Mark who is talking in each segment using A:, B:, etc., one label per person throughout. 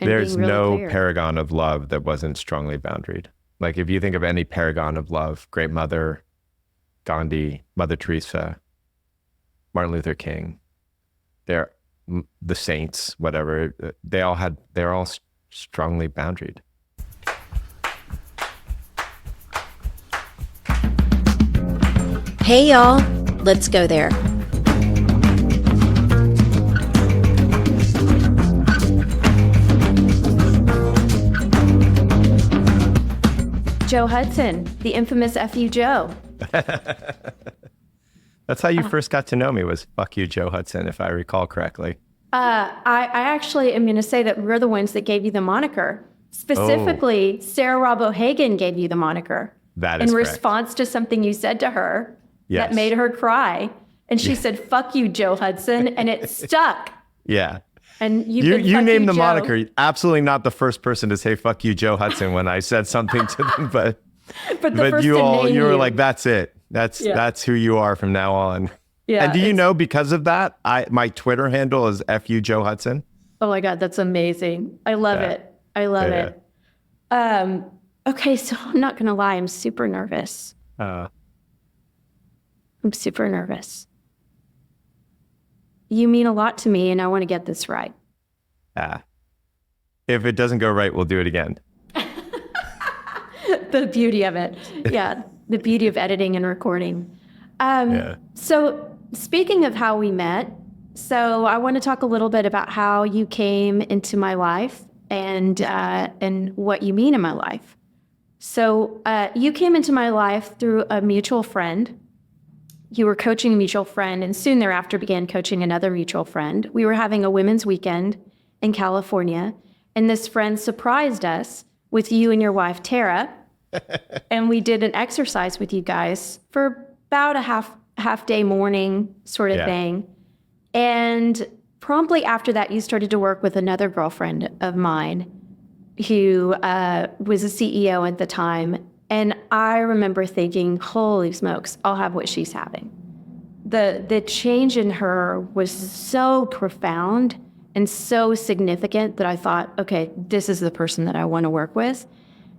A: and being
B: There's
A: really
B: no
A: clear.
B: paragon of love that wasn't strongly boundaried. Like if you think of any paragon of love, Great Mother, Gandhi, Mother Teresa, Martin Luther King, they're the saints, whatever. They're all strongly boundaried.
A: Hey, y'all, let's go there. Joe Hudson, the infamous F.U. Joe.
B: That's how you first got to know me, was fuck you, Joe Hudson, if I recall correctly.
A: I actually am going to say that we're the ones that gave you the moniker. Specifically, Sarah Robb O'Hagan gave you the moniker.
B: That is
A: in
B: correct.
A: response to something you said to her
B: Yes.
A: that made her cry. And she said, fuck you, Joe Hudson. And it stuck.
B: Yeah.
A: And
B: You named the
A: Joe.
B: moniker. Absolutely not the first person to say fuck you, Joe Hudson, when I said something to them, but
A: first
B: you
A: to
B: all
A: name
B: you were
A: you.
B: like, that's it. That's who you are from now on.
A: Yeah,
B: And do you know, because of that, my Twitter handle is FU Joe Hudson.
A: Oh my God, that's amazing. I love it. I love it. Okay, so I'm not going to lie. I'm super nervous. I'm super nervous. You mean a lot to me, and I want to get this right.
B: If it doesn't go right, we'll do it again.
A: The beauty of it. Yeah, the beauty of editing and recording. So speaking of how we met, so I want to talk a little bit about how you came into my life and what you mean in my life. So you came into my life through a mutual friend. You were coaching a mutual friend, and soon thereafter began coaching another mutual friend. We were having a women's weekend in California, and this friend surprised us with you and your wife, Tara, and we did an exercise with you guys for about a half day morning sort of thing. And promptly after that, you started to work with another girlfriend of mine who was a CEO at the time. And I remember thinking, holy smokes, I'll have what she's having. The change in her was so profound and so significant that I thought, okay, this is the person that I want to work with.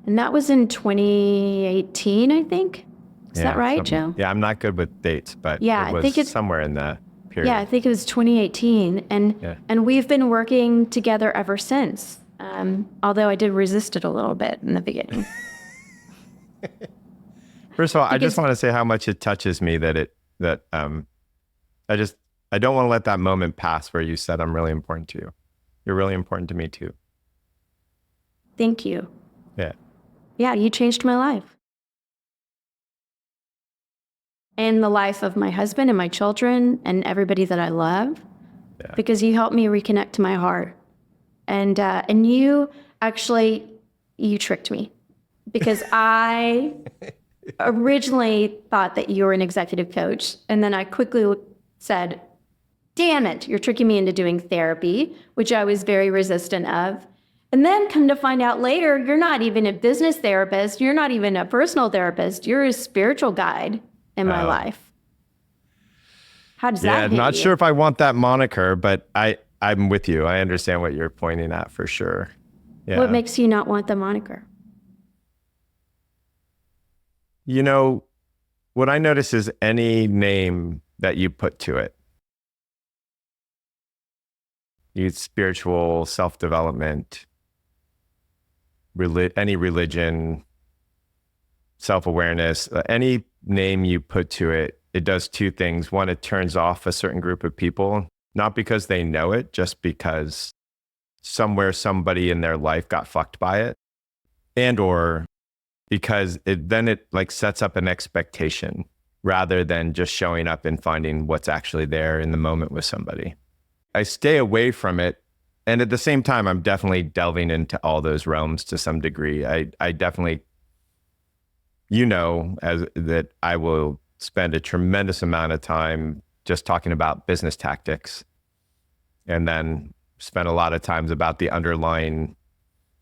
A: And that was in 2018, I think. Is that right, Joe?
B: Yeah, I'm not good with dates, but
A: Yeah,
B: it was
A: I think it's
B: somewhere in that period.
A: Yeah, I think it was 2018. And we've been working together ever since. Although I did resist it a little bit in the beginning.
B: First of all, I just want to say how much it touches me that I don't want to let that moment pass where you said I'm really important to you. You're really important to me too.
A: Thank you.
B: Yeah.
A: Yeah, you changed my life. And the life of my husband and my children and everybody that I love. Yeah. Because you helped me reconnect to my heart. And you actually, you tricked me. Because I originally thought that you were an executive coach. And then I quickly said, damn it, you're tricking me into doing therapy, which I was very resistant of. And then come to find out later, you're not even a business therapist. You're not even a personal therapist. You're a spiritual guide in my life. How does that hit you?
B: Not sure if I want that moniker, but I'm with you. I understand what you're pointing at for sure. Yeah.
A: What makes you not want the moniker?
B: You know, what I notice is any name that you put to it, use spiritual, self-development, any religion, self-awareness, any name you put to it, it does two things. One, it turns off a certain group of people, not because they know it, just because somewhere somebody in their life got fucked by it, and or because it like sets up an expectation rather than just showing up and finding what's actually there in the moment with somebody. I stay away from it. And at the same time, I'm definitely delving into all those realms to some degree. I definitely, that I will spend a tremendous amount of time just talking about business tactics, and then spend a lot of times about the underlying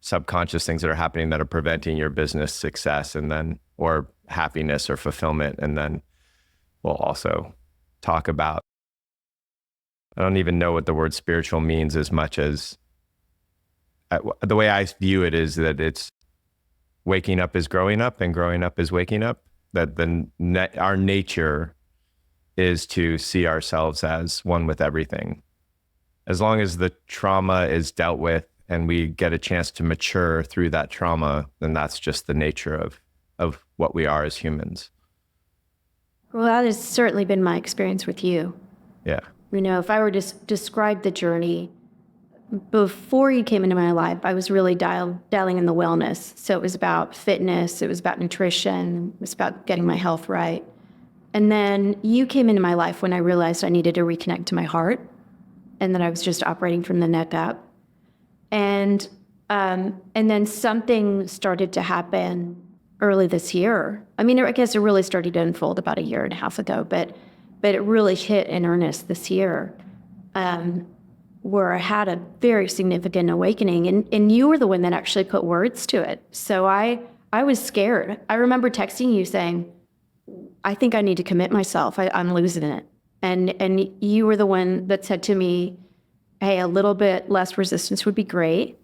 B: subconscious things that are happening that are preventing your business success, and then, or happiness or fulfillment. And then we'll also talk about, I don't even know what the word spiritual means as much as the way I view it is that it's waking up is growing up and growing up is waking up. That our nature is to see ourselves as one with everything. As long as the trauma is dealt with and we get a chance to mature through that trauma, then that's just the nature of what we are as humans.
A: Well, that has certainly been my experience with you.
B: Yeah.
A: You know, if I were to describe the journey, before you came into my life, I was really dialing in the wellness. So it was about fitness, it was about nutrition, it was about getting my health right. And then you came into my life when I realized I needed to reconnect to my heart and that I was just operating from the neck up. And then something started to happen early this year. I mean, I guess it really started to unfold about a year and a half ago, but it really hit in earnest this year, where I had a very significant awakening. And you were the one that actually put words to it. So I was scared. I remember texting you saying, I think I need to commit myself. I'm losing it. And you were the one that said to me, hey, a little bit less resistance would be great.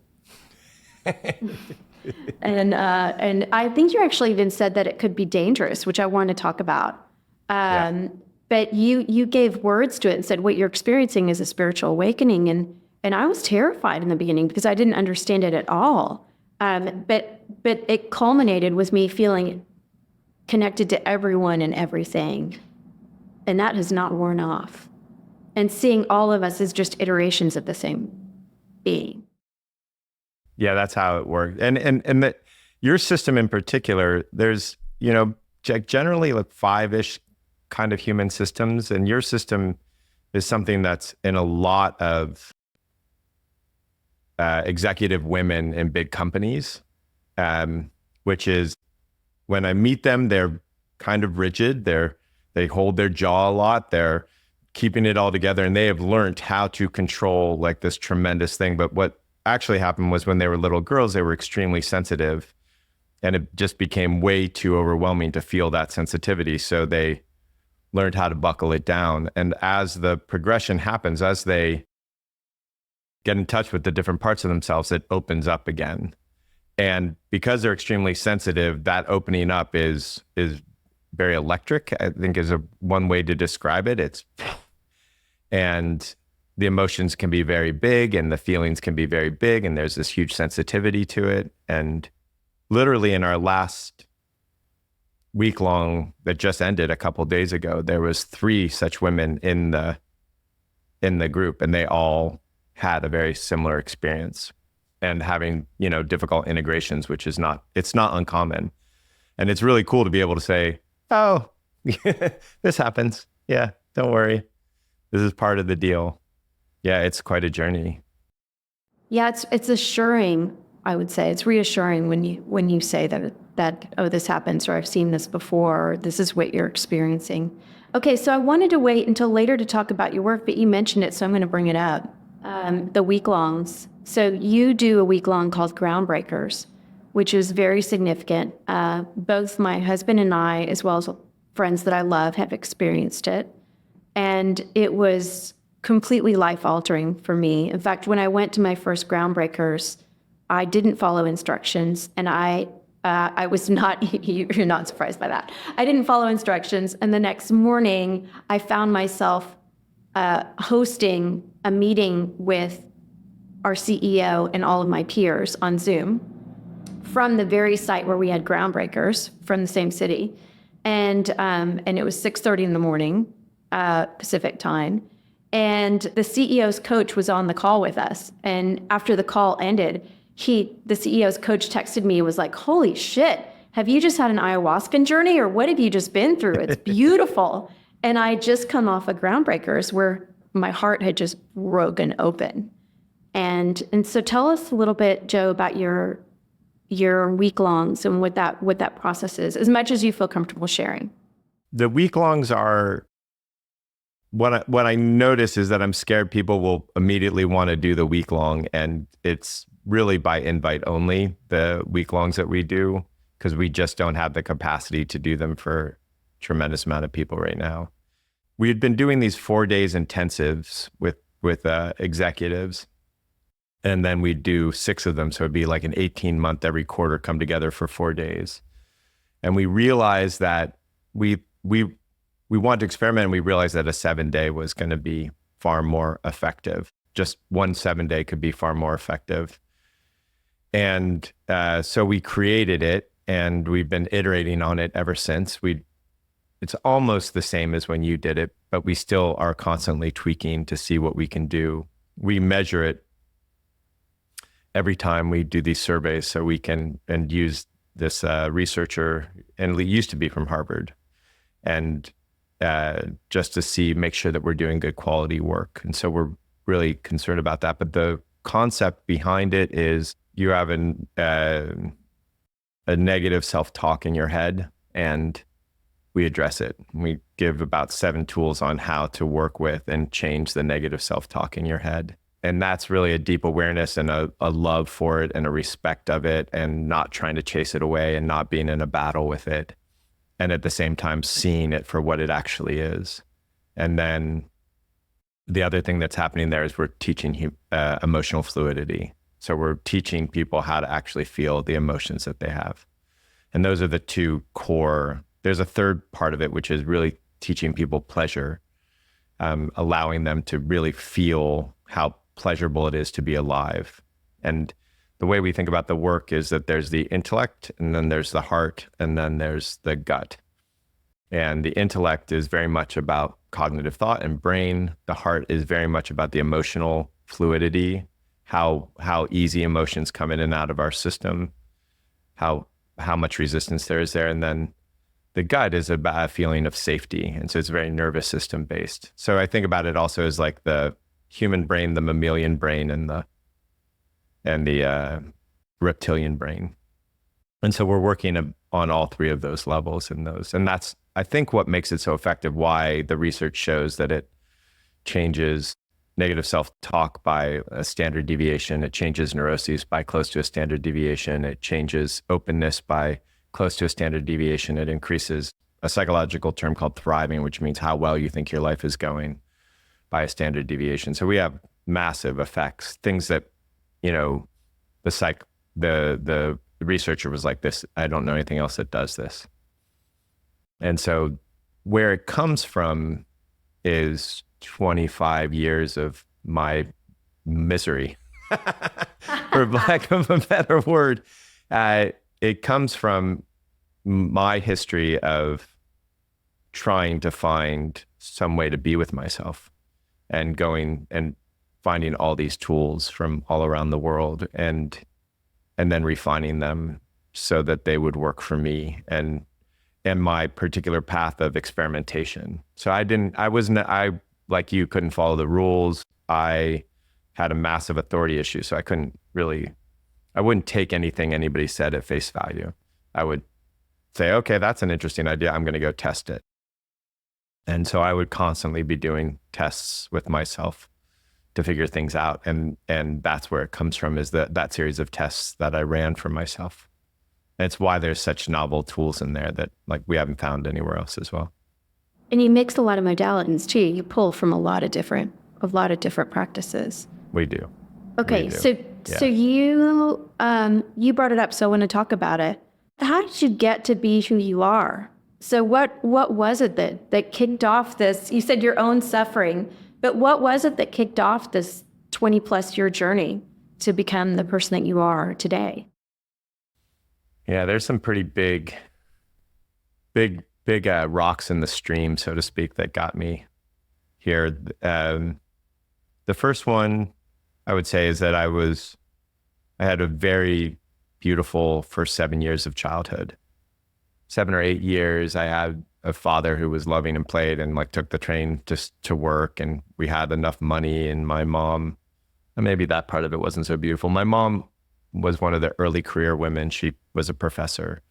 A: And I think you actually even said that it could be dangerous, which I want to talk about. But you gave words to it and said what you're experiencing is a spiritual awakening. And I was terrified in the beginning because I didn't understand it at all. But it culminated with me feeling connected to everyone and everything. And that has not worn off. And seeing all of us as just iterations of the same being.
B: Yeah, that's how it works. And that your system in particular, there's, generally like 5-ish kind of human systems. And your system is something that's in a lot of executive women in big companies, which is when I meet them, they're kind of rigid. They hold their jaw a lot. They're keeping it all together, and they have learned how to control like this tremendous thing. But what actually happened was when they were little girls, they were extremely sensitive, and it just became way too overwhelming to feel that sensitivity. So they learned how to buckle it down. And as the progression happens, as they get in touch with the different parts of themselves, it opens up again. And because they're extremely sensitive, that opening up is very electric, I think is one way to describe it. And the emotions can be very big and the feelings can be very big. And there's this huge sensitivity to it. And literally in our last week long that just ended a couple of days ago, there was 3 such women in the group, and they all had a very similar experience and having, difficult integrations, which is it's not uncommon. And it's really cool to be able to say, oh, this happens. Yeah, don't worry. This is part of the deal. Yeah, it's quite a journey.
A: Yeah, it's assuring, I would say. It's reassuring when you say that oh, this happens, or I've seen this before, or this is what you're experiencing. Okay, so I wanted to wait until later to talk about your work, but you mentioned it, so I'm going to bring it up. The week-longs. So you do a week-long called Groundbreakers, which is very significant. Both my husband and I, as well as friends that I love, have experienced it. And it was completely life-altering for me. In fact, when I went to my first Groundbreakers, I didn't follow instructions, and I was not, you're not surprised by that. I didn't follow instructions, and the next morning, I found myself hosting a meeting with our CEO and all of my peers on Zoom from the very site where we had Groundbreakers from the same city. And it was 6:30 in the morning, Pacific time. And the CEO's coach was on the call with us. And after the call ended, the CEO's coach texted me and was like, holy shit, have you just had an ayahuasca journey, or what have you just been through? It's beautiful. And I just come off of Groundbreakers where my heart had just broken open. And so tell us a little bit, Joe, about your week-longs and what that process is, as much as you feel comfortable sharing.
B: The week-longs are, what I notice is that I'm scared people will immediately want to do the week-long, and it's really by invite only, the week-longs that we do, because we just don't have the capacity to do them for a tremendous amount of people right now. We had been doing these 4 days intensives with executives, And then we do 6 of them. So it'd be like an 18-month every quarter come together for 4 days. And we realized that we wanted to experiment, and we realized that a 7-day was going to be far more effective. Just one 7-day could be far more effective. And so we created it, and we've been iterating on it ever since. It's almost the same as when you did it, but we still are constantly tweaking to see what we can do. We measure it every time we do these surveys, so we can and use this researcher, and it used to be from Harvard, and just to make sure that we're doing good quality work. And so we're really concerned about that. But the concept behind it is you have a negative self-talk in your head, and we address it. We give about 7 tools on how to work with and change the negative self-talk in your head. And that's really a deep awareness and a love for it and a respect of it, and not trying to chase it away and not being in a battle with it. And at the same time, seeing it for what it actually is. And then the other thing that's happening there is we're teaching emotional fluidity. So we're teaching people how to actually feel the emotions that they have. And those are the 2 core. There's a third part of it, which is really teaching people pleasure, allowing them to really feel how pleasurable it is to be alive. And the way we think about the work is that there's the intellect, and then there's the heart, and then there's the gut. And the intellect is very much about cognitive thought and brain. The heart is very much about the emotional fluidity, how easy emotions come in and out of our system, how much resistance there is there. And then the gut is about a feeling of safety. And so it's very nervous system based. So I think about it also as like the human brain, the mammalian brain, and the reptilian brain. And so we're working on all 3 of those levels and that's, I think, what makes it so effective, why the research shows that it changes negative self-talk by a standard deviation. It changes neuroses by close to a standard deviation. It changes openness by close to a standard deviation. It increases a psychological term called thriving, which means how well you think your life is going, by a standard deviation. So we have massive effects, things that, the researcher was like, this, I don't know anything else that does this. And so where it comes from is 25 years of my misery, for lack of a better word. It comes from my history of trying to find some way to be with myself, and going and finding all these tools from all around the world, and then refining them so that they would work for me and my particular path of experimentation. So I, like you, couldn't follow the rules. I had a massive authority issue. So I wouldn't take anything anybody said at face value. I would say, okay, that's an interesting idea. I'm going to go test it. And so I would constantly be doing tests with myself to figure things out. And that's where it comes from, is that series of tests that I ran for myself. And it's why there's such novel tools in there that we haven't found anywhere else as well.
A: And you mix a lot of modalities too. You pull from a lot of different practices.
B: We do.
A: Okay.
B: We do.
A: So you brought it up, so I want to talk about it. How did you get to be who you are? So what was it that kicked off this? You said your own suffering, but what was it that kicked off this 20+ year journey to become the person that you are today?
B: Yeah, there's some pretty big rocks in the stream, so to speak, that got me here. The first one I would say is that I had a very beautiful first 7 years of childhood. 7 or 8 years, I had a father who was loving and played and took the train just to work, and we had enough money. And my mom, and maybe that part of it wasn't so beautiful. My mom was one of the early career women. She was a professor,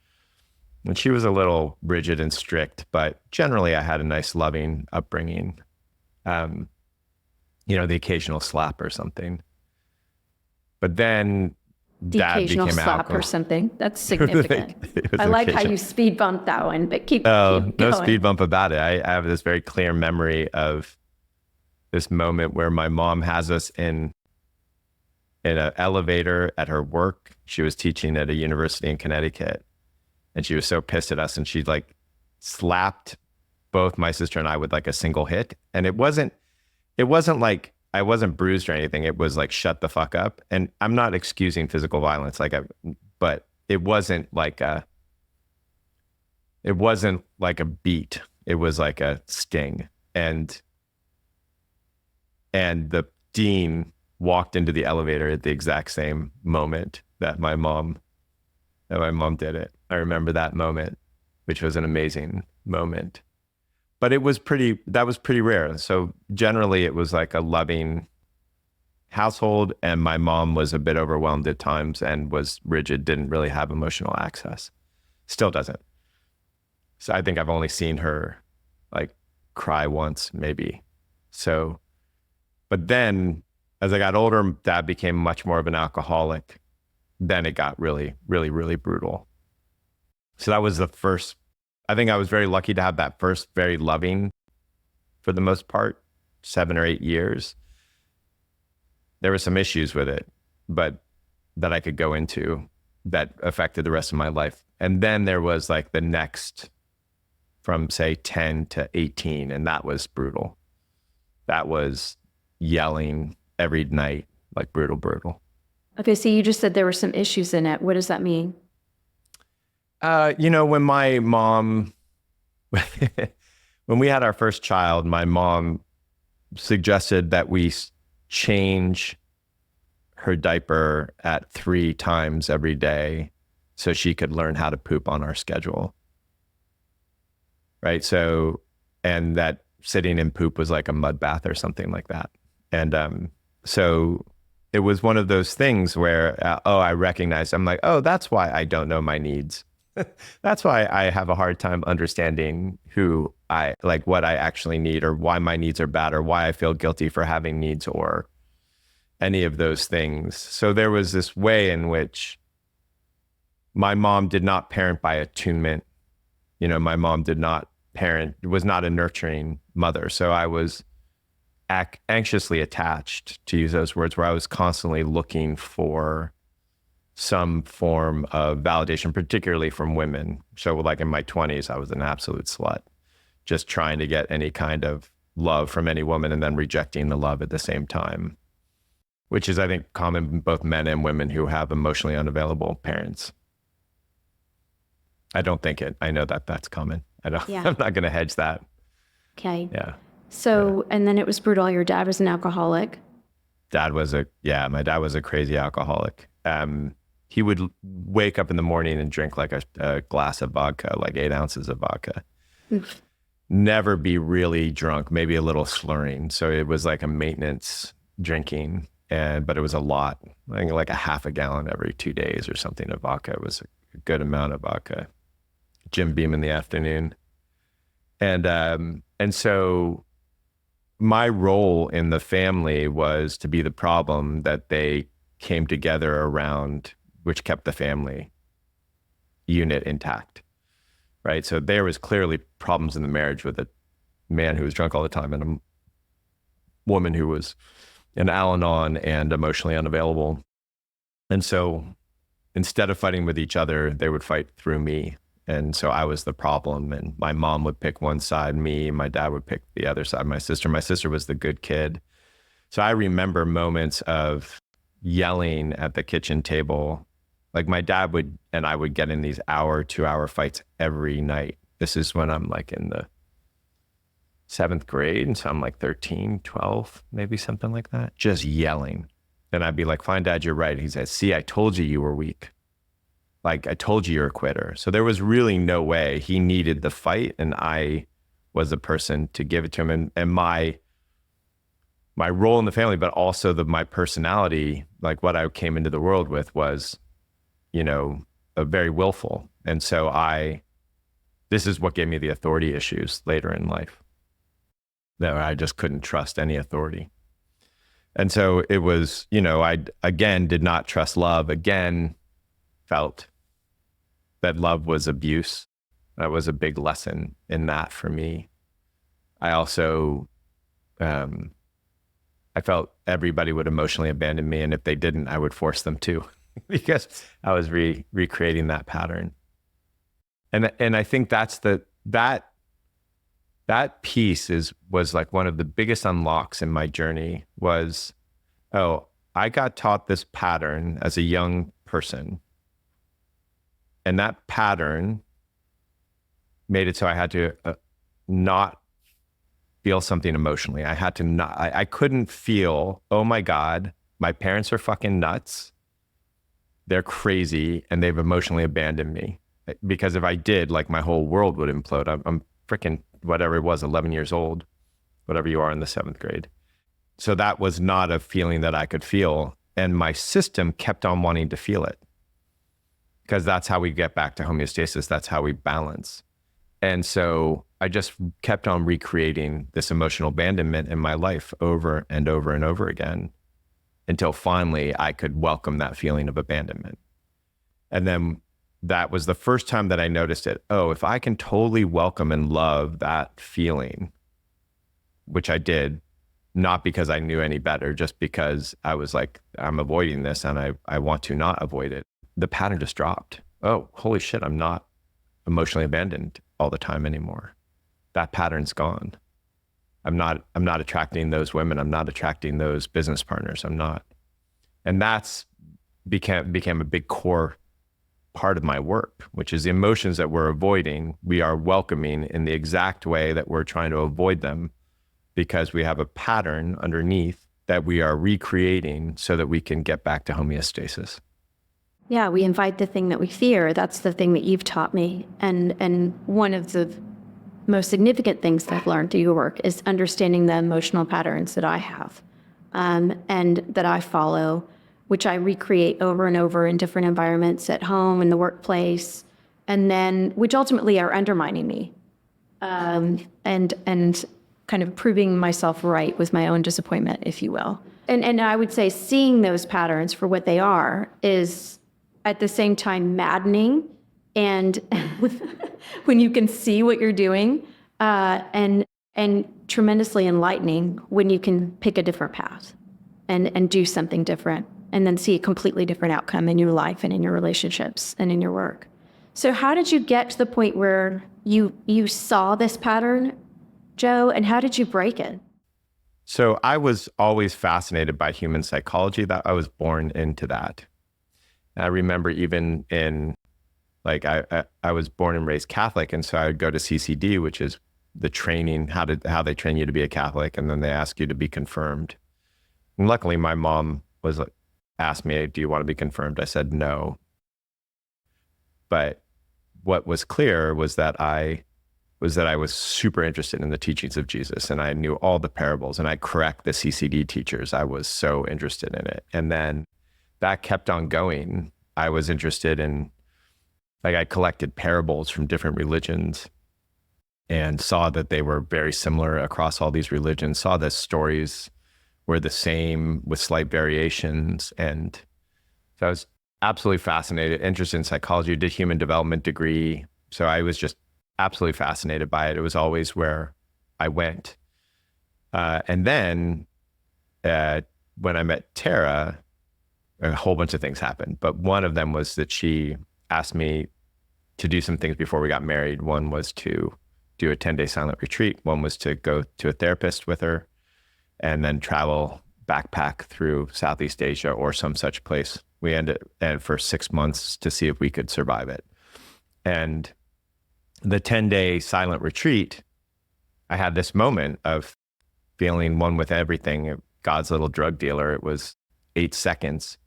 B: and she was a little rigid and strict, but generally I had a nice loving upbringing. The occasional slap or something. But then
A: The
B: Dad
A: occasional
B: became
A: slap
B: alcohol.
A: or something. That's significant. I like how you speed bumped that one, but keep
B: No
A: going.
B: speed bump about it. I have this very clear memory of this moment where my mom has us in in an elevator at her work. She was teaching at a university in Connecticut, and she was so pissed at us, and she like slapped both my sister and I with like a single hit. And it wasn't like I wasn't bruised or anything. It was like, shut the fuck up. And I'm not excusing physical violence, but it wasn't like a beat. It was like a sting. And the dean walked into the elevator at the exact same moment that my mom did it. I remember that moment, which was an amazing moment. But that was pretty rare. So generally it was like a loving household, and my mom was a bit overwhelmed at times and was rigid, didn't really have emotional access. Still doesn't. So I think I've only seen her like cry once, maybe. So, but then as I got older, Dad became much more of an alcoholic. Then it got really, really, really brutal. So that was the first. I think I was very lucky to have that first very loving, for the most part, 7 or 8 years. There were some issues with it, but that I could go into that affected the rest of my life. And then there was like the next, from say 10 to 18, and that was brutal. That was yelling every night, like brutal.
A: Okay, so you just said there were some issues in it. What does that mean?
B: When my mom, when we had our first child, my mom suggested that we change her diaper at 3 times every day so she could learn how to poop on our schedule. Right. So, and that sitting in poop was like a mud bath or something like that. And so it was one of those things where, I recognized, I'm like, oh, that's why I don't know my needs. That's why I have a hard time understanding what I actually need, or why my needs are bad, or why I feel guilty for having needs, or any of those things. So there was this way in which my mom did not parent by attunement. My mom did not was not a nurturing mother. So I was anxiously attached, to use those words, where I was constantly looking for some form of validation, particularly from women. So like in my 20s, I was an absolute slut, just trying to get any kind of love from any woman and then rejecting the love at the same time, which is, I think, common in both men and women who have emotionally unavailable parents. I don't think it. I know that that's common.
A: Yeah.
B: I'm not going to hedge that.
A: Okay.
B: Yeah.
A: So, and then it was brutal. Your dad was an alcoholic.
B: My dad was a crazy alcoholic. He would wake up in the morning and drink like a glass of vodka, like 8 ounces of vodka.
A: Oof.
B: Never be really drunk, maybe a little slurring. So it was like a maintenance drinking, but it was a lot, I think like a half a gallon every 2 days or something of vodka. It was a good amount of vodka. Jim Beam in the afternoon. And so my role in the family was to be the problem that they came together around, which kept the family unit intact, right? So there was clearly problems in the marriage with a man who was drunk all the time and a woman who was an Al-Anon and emotionally unavailable. And so instead of fighting with each other, they would fight through me. And so I was the problem, and my mom would pick one side, my dad would pick the other side, my sister was the good kid. So I remember moments of yelling at the kitchen table. Like my dad and I would get in these 2-hour fights every night. This is when I'm like in the 7th grade. And so I'm like 13, 12, maybe something like that, just yelling. And I'd be like, fine, Dad, you're right. He says, see, I told you were weak. Like I told you you're a quitter. So there was really no way. He needed the fight, and I was the person to give it to him. And my role in the family, but also my personality, like what I came into the world with was, a very willful. And so this is what gave me the authority issues later in life, that I just couldn't trust any authority. And so it was, I again did not trust love, again felt that love was abuse. That was a big lesson in that for me. I also I felt everybody would emotionally abandon me. And if they didn't, I would force them to because I was recreating that pattern. And I think that piece was like one of the biggest unlocks in my journey was, oh, I got taught this pattern as a young person. And that pattern made it so I had to not feel something emotionally. I had to not, I couldn't feel, oh my God, my parents are fucking nuts. They're crazy and they've emotionally abandoned me. Because if I did, like my whole world would implode. I'm freaking, whatever it was, 11 years old, whatever you are in the 7th grade. So that was not a feeling that I could feel. And my system kept on wanting to feel it because that's how we get back to homeostasis. That's how we balance. And so I just kept on recreating this emotional abandonment in my life over and over and over again until finally I could welcome that feeling of abandonment. And then that was the first time that I noticed it. Oh, if I can totally welcome and love that feeling, which I did, not because I knew any better, just because I was like, I'm avoiding this and I want to not avoid it. The pattern just dropped. Oh, holy shit, I'm not emotionally abandoned all the time anymore. That pattern's gone. I'm not attracting those women. I'm not attracting those business partners. I'm not. And that's became a big core part of my work, which is the emotions that we're avoiding, we are welcoming in the exact way that we're trying to avoid them because we have a pattern underneath that we are recreating so that we can get back to homeostasis.
A: Yeah, we invite the thing that we fear. That's the thing that you've taught me. And one of the most significant things that I've learned through your work is understanding the emotional patterns that I have and that I follow, which I recreate over and over in different environments at home, in the workplace, and then which ultimately are undermining me and kind of proving myself right with my own disappointment, if you will. And I would say seeing those patterns for what they are is at the same time maddening, and when you can see what you're doing, and tremendously enlightening when you can pick a different path and do something different, and then see a completely different outcome in your life and in your relationships and in your work. So how did you get to the point where you saw this pattern, Joe, and how did you break it?
B: So I was always fascinated by human psychology. That I was born into that. I remember even in, like, I was born and raised Catholic, and so I would go to CCD, which is the training, how they train you to be a Catholic, and then they ask you to be confirmed. And luckily, my mom asked me, "Do you want to be confirmed?" I said no. But what was clear was that I was super interested in the teachings of Jesus, and I knew all the parables, and I correct the CCD teachers. I was so interested in it, and then that kept on going. I was interested in, like, I collected parables from different religions and saw that they were very similar across all these religions, saw the stories were the same with slight variations. And so I was absolutely fascinated, interested in psychology, did human development degree. So I was just absolutely fascinated by it. It was always where I went. And then when I met Tara, a whole bunch of things happened, but one of them was that she asked me to do some things before we got married. One was to do a 10-day silent retreat. One was to go to a therapist with her and then backpack through Southeast Asia or some such place. We ended for 6 months to see if we could survive it. And the 10-day silent retreat, I had this moment of feeling one with everything, God's little drug dealer. It was 8 seconds.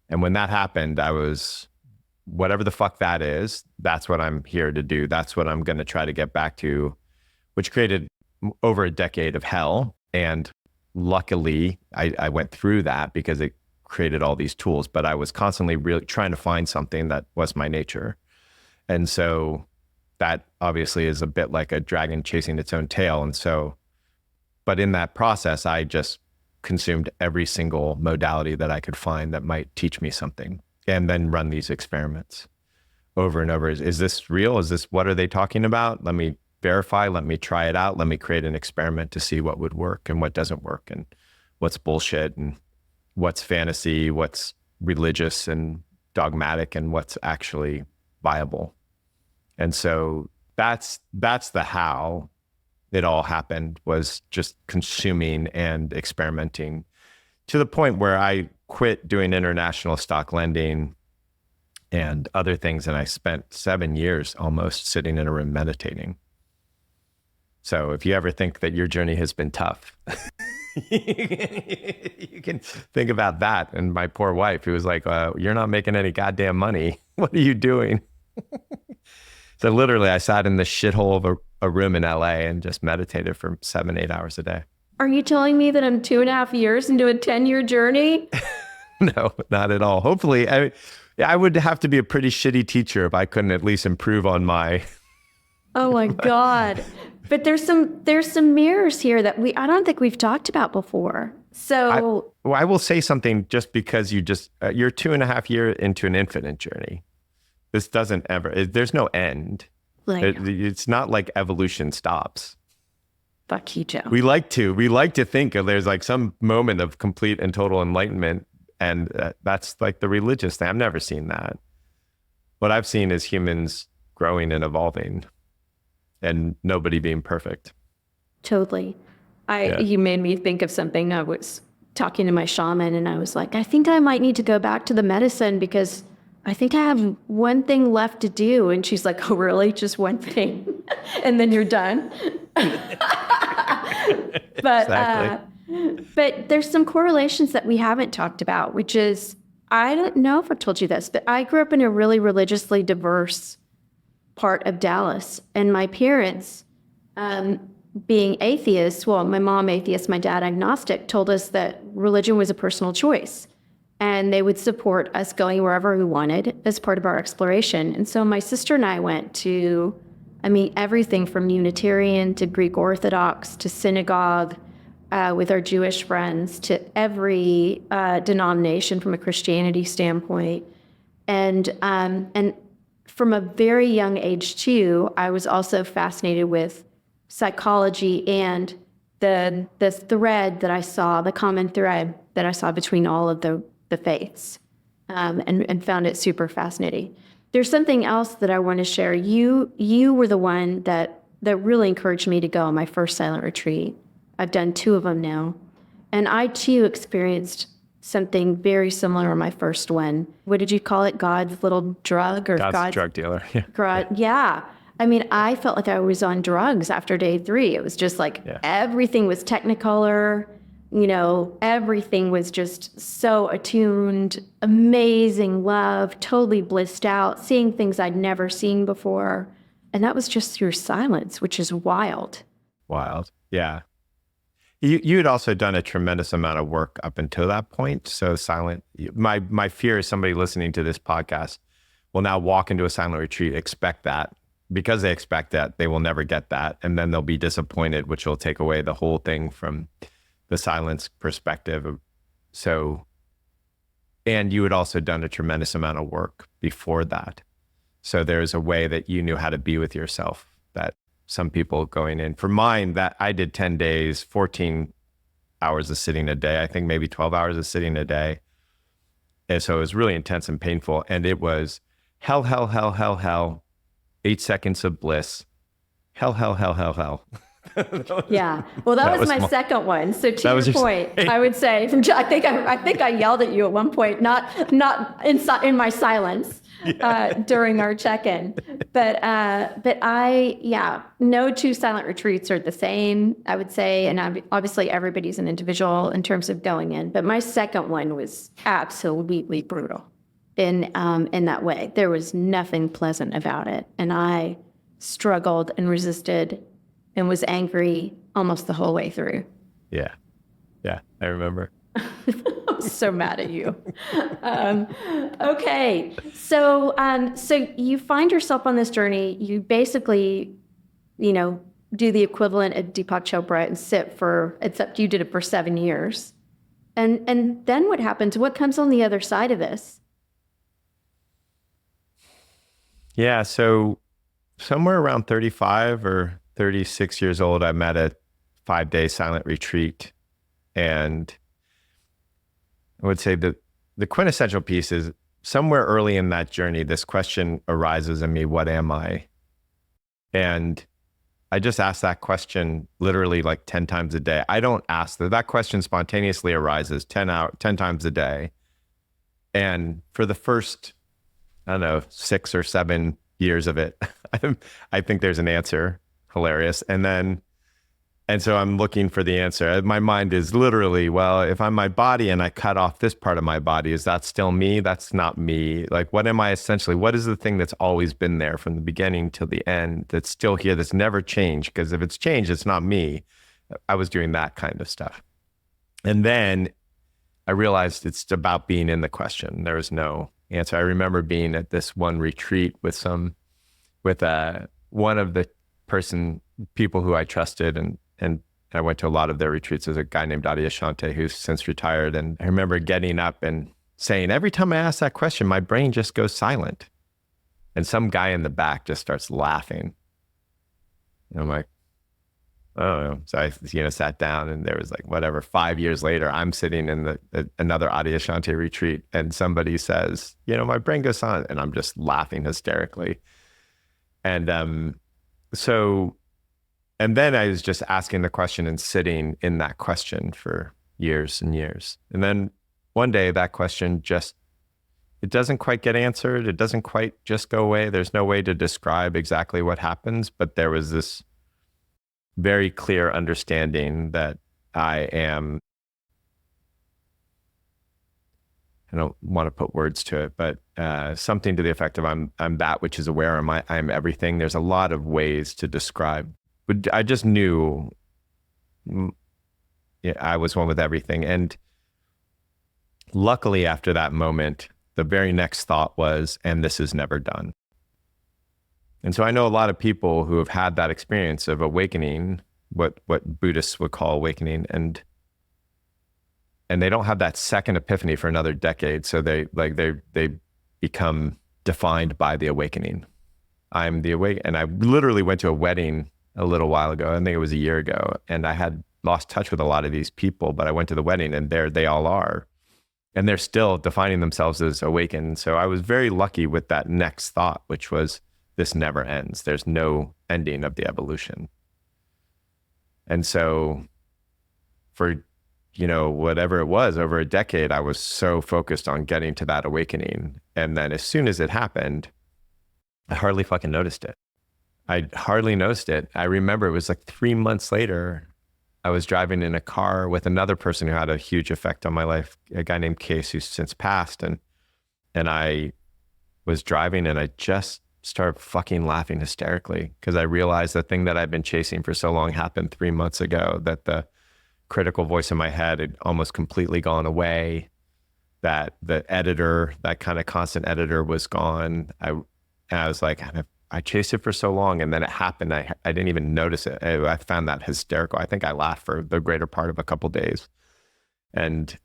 B: And when that happened, I was, whatever the fuck that is, that's what I'm here to do. That's what I'm going to try to get back to, which created over a decade of hell. And luckily, I went through that because it created all these tools, but I was constantly really trying to find something that was my nature. And so that obviously is a bit like a dragon chasing its own tail. And so, but in that process, I just consumed every single modality that I could find that might teach me something, and then run these experiments over and over. Is this real? What are they talking about? Let me verify, let me try it out. Let me create an experiment to see what would work and what doesn't work and what's bullshit and what's fantasy, what's religious and dogmatic, and what's actually viable. And so that's the how it all happened, was just consuming and experimenting to the point where I quit doing international stock lending and other things. And I spent 7 years almost sitting in a room meditating. So if you ever think that your journey has been tough, you can think about that. And my poor wife, who was like, you're not making any goddamn money. What are you doing? So literally I sat in the shithole of a room in LA and just meditated for 7-8 hours a day.
A: Are you telling me that I'm 2.5 years into a 10-year journey?
B: No, not at all. Hopefully, I would have to be a pretty shitty teacher if I couldn't at least improve on my.
A: Oh my God. But there's some mirrors here that I don't think we've talked about before. So
B: I will say something, just because you're 2.5 years into an infinite journey. This doesn't there's no end. It's not like evolution stops.
A: Fuck you, Joe.
B: We like to think there's like some moment of complete and total enlightenment. And that's like the religious thing. I've never seen that. What I've seen is humans growing and evolving and nobody being perfect.
A: Totally. You made me think of something. I was talking to my shaman and I was like, I think I might need to go back to the medicine because I think I have one thing left to do. And she's like, oh, really? Just one thing? And then you're done. But,
B: exactly.
A: But there's some correlations that we haven't talked about, which is, I don't know if I've told you this, but I grew up in a really religiously diverse part of Dallas. And my parents, being atheists, well, my mom atheist, my dad agnostic, told us that religion was a personal choice. And they would support us going wherever we wanted as part of our exploration. And so my sister and I went to, everything from Unitarian to Greek Orthodox to synagogue with our Jewish friends, to every denomination from a Christianity standpoint. And from a very young age too, I was also fascinated with psychology and the thread that I saw, the common thread that I saw between all of the faiths, and found it super fascinating. There's something else that I want to share. You were the one that really encouraged me to go on my first silent retreat. I've done 2 of them now. And I too experienced something very similar on my first one. What did you call it? God's little drug, or
B: God's drug dealer.
A: Yeah. I felt like I was on drugs after day 3. It was just like everything was technicolor. Everything was just so attuned, amazing love, totally blissed out, seeing things I'd never seen before. And that was just through silence, which is wild.
B: Wild. Yeah. You had also done a tremendous amount of work up until that point. So silent, my fear is somebody listening to this podcast will now walk into a silent retreat, expect that. Because they expect that, they will never get that. And then they'll be disappointed, which will take away the whole thing from the silence perspective. So, and you had also done a tremendous amount of work before that. So there's a way that you knew how to be with yourself that some people going in. For mine, that I did 10 days, 14 hours of sitting a day, I think maybe 12 hours of sitting a day. And so it was really intense and painful. And it was hell, hell, hell, hell, hell, 8 seconds of bliss, hell, hell, hell, hell, hell.
A: Yeah. Well, that was my second one. So to your point, I would say, I think I yelled at you at one point, not in my silence during our check-in, but no 2 silent retreats are the same, I would say. And obviously everybody's an individual in terms of going in, but my second one was absolutely brutal in that way. There was nothing pleasant about it. And I struggled and resisted and was angry almost the whole way through.
B: Yeah, I remember.
A: I'm so mad at you. Okay, so you find yourself on this journey. You basically, do the equivalent of Deepak Chopra and sit for, except you did it for 7 years. And then what happens? What comes on the other side of this?
B: Yeah, so somewhere around 35 or 36 years old, I'm at a 5-day silent retreat. And I would say that the quintessential piece is somewhere early in that journey, this question arises in me, what am I? And I just ask that question literally like 10 times a day. I don't ask that question spontaneously arises 10 times a day. And for the first, I don't know, 6 or 7 years of it, I think there's an answer. Hilarious. And so I'm looking for the answer. My mind is literally, well, if I'm my body and I cut off this part of my body, is that still me? That's not me. Like, what am I essentially? What is the thing that's always been there from the beginning till the end that's still here, that's never changed? Because if it's changed, it's not me. I was doing that kind of stuff. And then I realized it's about being in the question. There was no answer. I remember being at this one retreat with one of the people who I trusted, and I went to a lot of their retreats. There's a guy named Adi Ashante who's since retired. And I remember getting up and saying, every time I ask that question, my brain just goes silent. And some guy in the back just starts laughing. And I'm like, oh, so I sat down, and there was like, whatever, 5 years later, I'm sitting in another Adi Ashante retreat, and somebody says, my brain goes silent, and I'm just laughing hysterically. And and then I was just asking the question and sitting in that question for years and years. And then one day that question it doesn't quite get answered. It doesn't quite just go away. There's no way to describe exactly what happens, but there was this very clear understanding that I don't want to put words to it, but something to the effect of I'm that which is aware. I'm everything. There's a lot of ways to describe, but I just knew I was one with everything. And luckily, after that moment, the very next thought was, and this is never done. And so I know a lot of people who have had that experience of awakening, what Buddhists would call awakening, and they don't have that second epiphany for another decade. So they become defined by the awakening. I'm the awake. And I literally went to a wedding a little while ago. I think it was a year ago. And I had lost touch with a lot of these people, but I went to the wedding, and there they all are. And they're still defining themselves as awakened. So I was very lucky with that next thought, which was, this never ends. There's no ending of the evolution. And so for, whatever it was, over a decade, I was so focused on getting to that awakening. And then as soon as it happened, I hardly fucking noticed it. I hardly noticed it. I remember it was like 3 months later, I was driving in a car with another person who had a huge effect on my life, a guy named Case, who's since passed. And I was driving, and I just started fucking laughing hysterically, because I realized the thing that I've been chasing for so long happened 3 months ago, that the critical voice in my head had almost completely gone away, that the editor, that kind of constant editor, was gone. And I was like, I chased it for so long, and then it happened. I didn't even notice it. I found that hysterical. I think I laughed for the greater part of a couple of days. And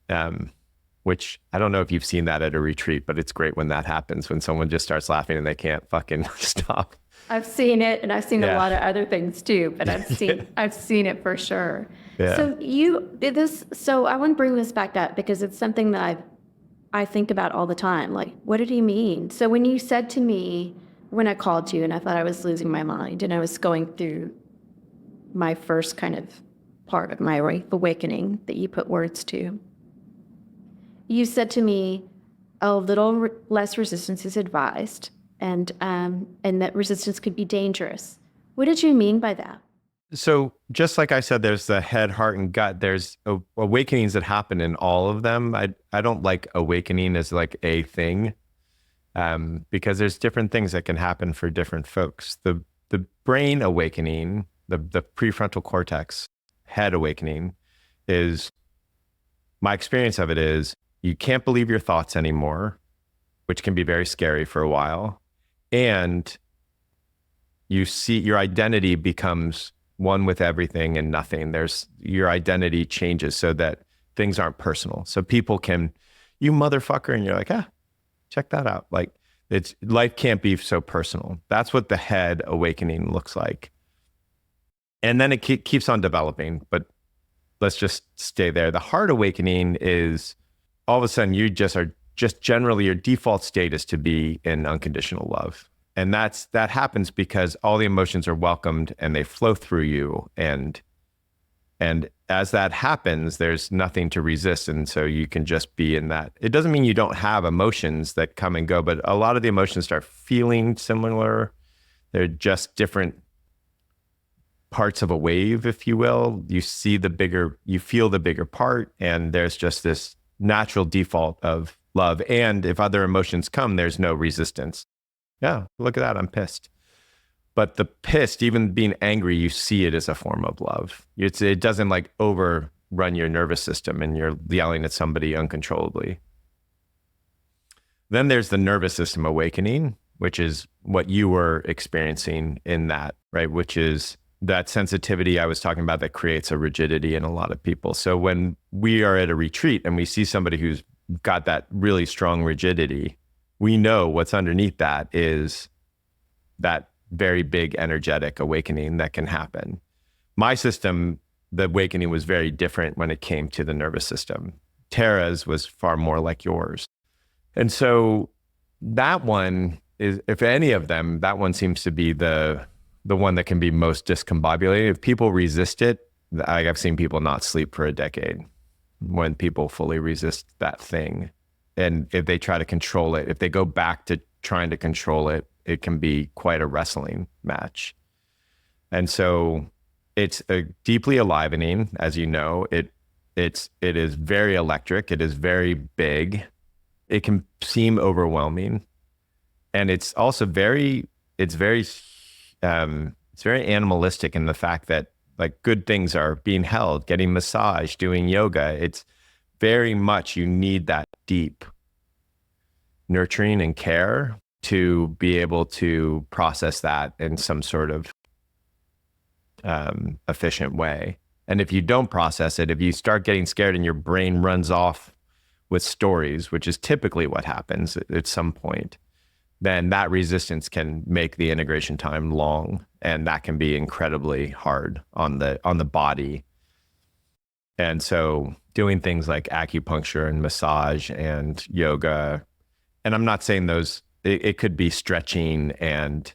B: which I don't know if you've seen that at a retreat, but it's great when that happens, when someone just starts laughing and they can't fucking stop.
A: I've seen it, and I've seen a lot of other things too, but I've seen it for sure. Yeah. So you did this. So I want to bring this back up, because it's something that I think about all the time. Like, what did he mean? So when you said to me, when I called you and I thought I was losing my mind, and I was going through my first kind of part of my awakening that you put words to, you said to me, a little less resistance is advised, and that resistance could be dangerous. What did you mean by that?
B: So just like I said, there's the head, heart, and gut. There's awakenings that happen in all of them. I don't like awakening as like a thing, because there's different things that can happen for different folks. The brain awakening, the prefrontal cortex head awakening, is, my experience of it is, you can't believe your thoughts anymore, which can be very scary for a while. And you see your identity becomes one with everything and nothing. Your identity changes so that things aren't personal. So people can, you motherfucker, and you're like, check that out. Like, life can't be so personal. That's what the head awakening looks like. And then it keeps on developing, but let's just stay there. The heart awakening is all of a sudden you are just generally your default state is to be in unconditional love. And that happens because all the emotions are welcomed and they flow through you. And as that happens, there's nothing to resist. And so you can just be in that. It doesn't mean you don't have emotions that come and go, but a lot of the emotions start feeling similar. They're just different parts of a wave, if you will. You feel the bigger part, and there's just this natural default of love. And if other emotions come, there's no resistance. Yeah, look at that, I'm pissed. But the pissed, even being angry, you see it as a form of love. It doesn't like overrun your nervous system and you're yelling at somebody uncontrollably. Then there's the nervous system awakening, which is what you were experiencing in that, right? Which is that sensitivity I was talking about that creates a rigidity in a lot of people. So when we are at a retreat and we see somebody who's got that really strong rigidity, we know what's underneath that is that very big energetic awakening that can happen. My system, the awakening was very different when it came to the nervous system. Tara's was far more like yours. And so that one is, if any of them, that one seems to be the one that can be most discombobulated. If people resist it, I've seen people not sleep for a decade when people fully resist that thing. And if they try to control it, if they go back to trying to control it, it can be quite a wrestling match. And so it's a deeply enlivening, as you know. It is very electric. It is very big. It can seem overwhelming. And it's also very animalistic in the fact that like good things are being held, getting massage, doing yoga. It's very much, you need that deep nurturing and care to be able to process that in some sort of efficient way. And if you don't process it, if you start getting scared and your brain runs off with stories, which is typically what happens at some point, then that resistance can make the integration time long, and that can be incredibly hard on the body. And so doing things like acupuncture and massage and yoga, and I'm not saying those, it could be stretching and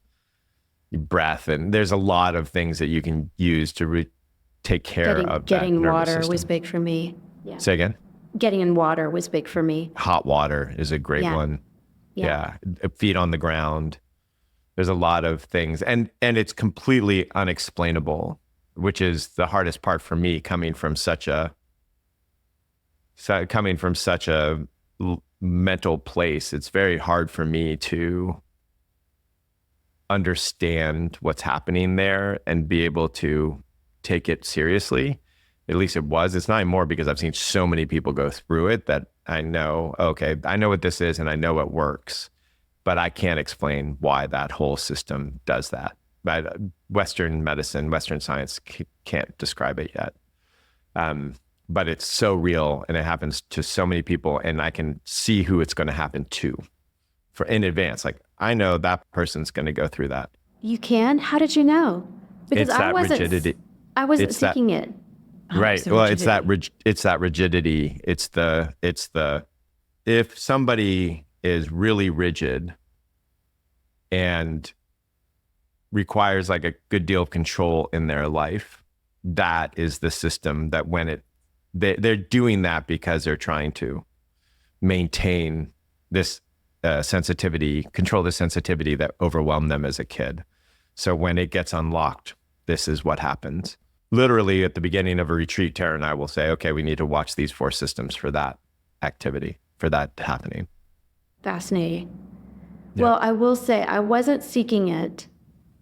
B: breath, and there's a lot of things that you can use to take care of
A: getting
B: that
A: water
B: system.
A: Was big for me. Yeah.
B: Say again?
A: Getting in water was big for me.
B: Hot water is a great one. Yeah. Feet on the ground. There's a lot of things, and it's completely unexplainable, which is the hardest part for me, coming from such a mental place. It's very hard for me to understand what's happening there and be able to take it seriously. At least it was. It's not anymore, because I've seen so many people go through it that I know, okay, I know what this is and I know it works, but I can't explain why that whole system does that. But Western medicine, Western science can't describe it yet. But it's so real, and it happens to so many people, and I can see who it's going to happen to in advance. Like, I know that person's going to go through that.
A: You can? How did you know? Because
B: it's that rigidity.
A: I wasn't seeking it.
B: Right. Well, it's that rigidity. It's the, if somebody is really rigid and requires like a good deal of control in their life, that is the system that when they're doing that because they're trying to maintain this sensitivity, control the sensitivity that overwhelmed them as a kid. So when it gets unlocked, this is what happens. Literally at the beginning of a retreat, Tara and I will say, okay, we need to watch these 4 systems for that activity, for that happening.
A: Fascinating. Yeah. Well, I will say I wasn't seeking it.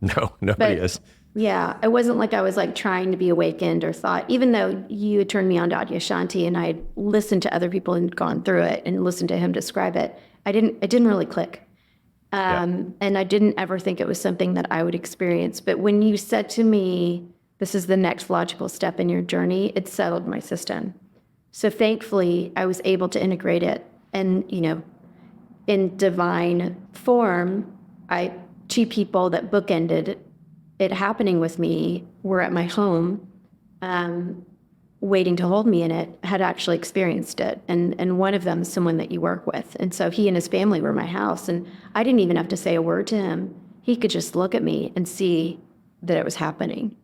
B: No, nobody is.
A: Yeah, it wasn't like I was like trying to be awakened or thought, even though you had turned me on to Adyashanti and I had listened to other people and gone through it and listened to him describe it, it didn't really click. And I didn't ever think it was something that I would experience. But when you said to me, this is the next logical step in your journey, it settled my system. So thankfully, I was able to integrate it. And, in divine form, 2 people that bookended it happening with me were at my home waiting to hold me in it had actually experienced it. And one of them is someone that you work with. And so he and his family were in my house, and I didn't even have to say a word to him. He could just look at me and see that it was happening.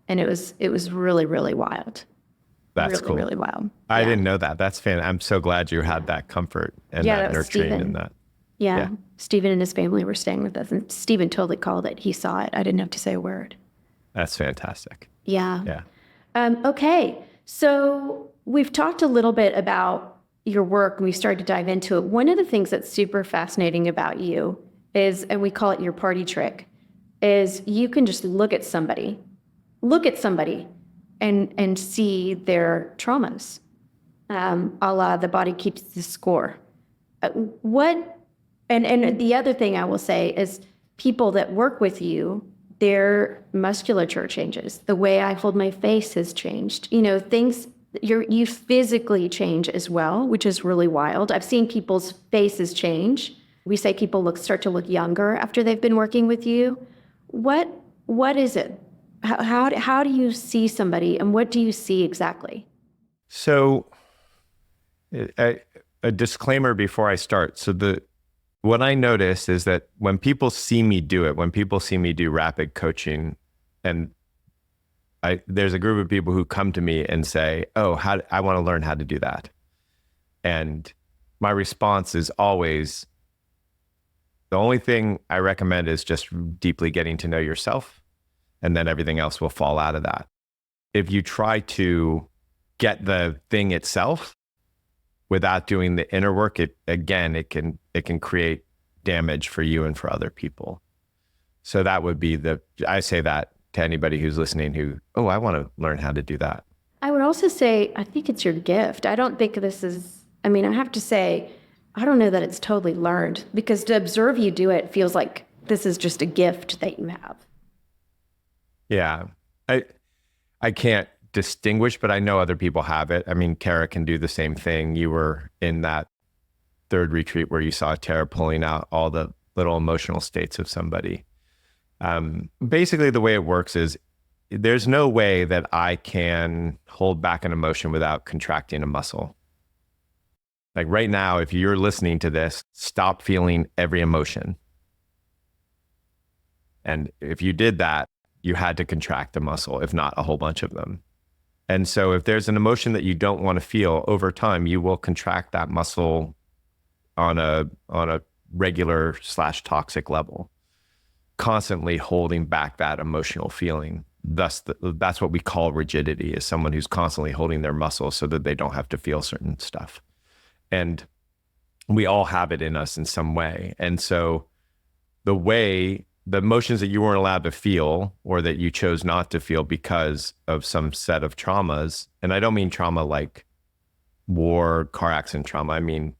A: And it was really, really wild.
B: That's
A: really,
B: cool.
A: Really wild.
B: I didn't know that. That's fan. I'm so glad you had that comfort and that nurturing
A: Stephen.
B: and that.
A: Yeah. Stephen and his family were staying with us, and Stephen totally called it. He saw it. I didn't have to say a word.
B: That's fantastic.
A: Yeah.
B: Yeah.
A: Okay. So we've talked a little bit about your work, and we started to dive into it. One of the things that's super fascinating about you is, and we call it your party trick, is you can just look at somebody and see their traumas, a la the body keeps the score. And the other thing I will say is people that work with you, their musculature changes. The way I hold my face has changed. Things, you physically change as well, which is really wild. I've seen people's faces change. We say people start to look younger after they've been working with you. What is it? How do you see somebody, and what do you see exactly?
B: So a disclaimer before I start. So what I notice is that when people see me do it, when people see me do rapid coaching, and there's a group of people who come to me and say, oh, I want to learn how to do that. And my response is always, the only thing I recommend is just deeply getting to know yourself, and then everything else will fall out of that. If you try to get the thing itself without doing the inner work, it can create damage for you and for other people. So that would be I say that to anybody who's listening I want to learn how to do that.
A: I would also say, I think it's your gift. I don't think this is, I have to say, I don't know that it's totally learned, because to observe you do it feels like this is just a gift that you have.
B: Yeah. I can't distinguish, but I know other people have it. Tara can do the same thing. You were in that third retreat where you saw Tara pulling out all the little emotional states of somebody. Basically, the way it works is there's no way that I can hold back an emotion without contracting a muscle. Like right now, if you're listening to this, stop feeling every emotion. And if you did that, you had to contract a muscle, if not a whole bunch of them. And so if there's an emotion that you don't want to feel, over time, you will contract that muscle on a regular / toxic level, constantly holding back that emotional feeling. Thus, that's what we call rigidity, is someone who's constantly holding their muscle so that they don't have to feel certain stuff. And we all have it in us in some way. And so the emotions that you weren't allowed to feel, or that you chose not to feel because of some set of traumas, and I don't mean trauma like war, car accident trauma. I mean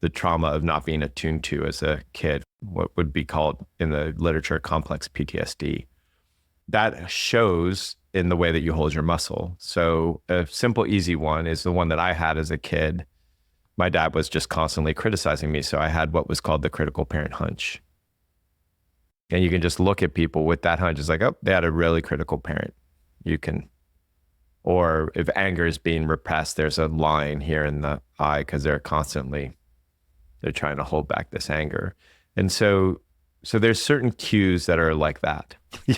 B: the trauma of not being attuned to as a kid, what would be called in the literature complex PTSD. That shows in the way that you hold your muscle. So a simple, easy one is the one that I had as a kid. My dad was just constantly criticizing me. So I had what was called the critical parent hunch. And you can just look at people with that hunch. It's like, oh, they had a really critical parent. Or if anger is being repressed, there's a line here in the eye because they're trying to hold back this anger. And so there's certain cues that are like that. Yeah.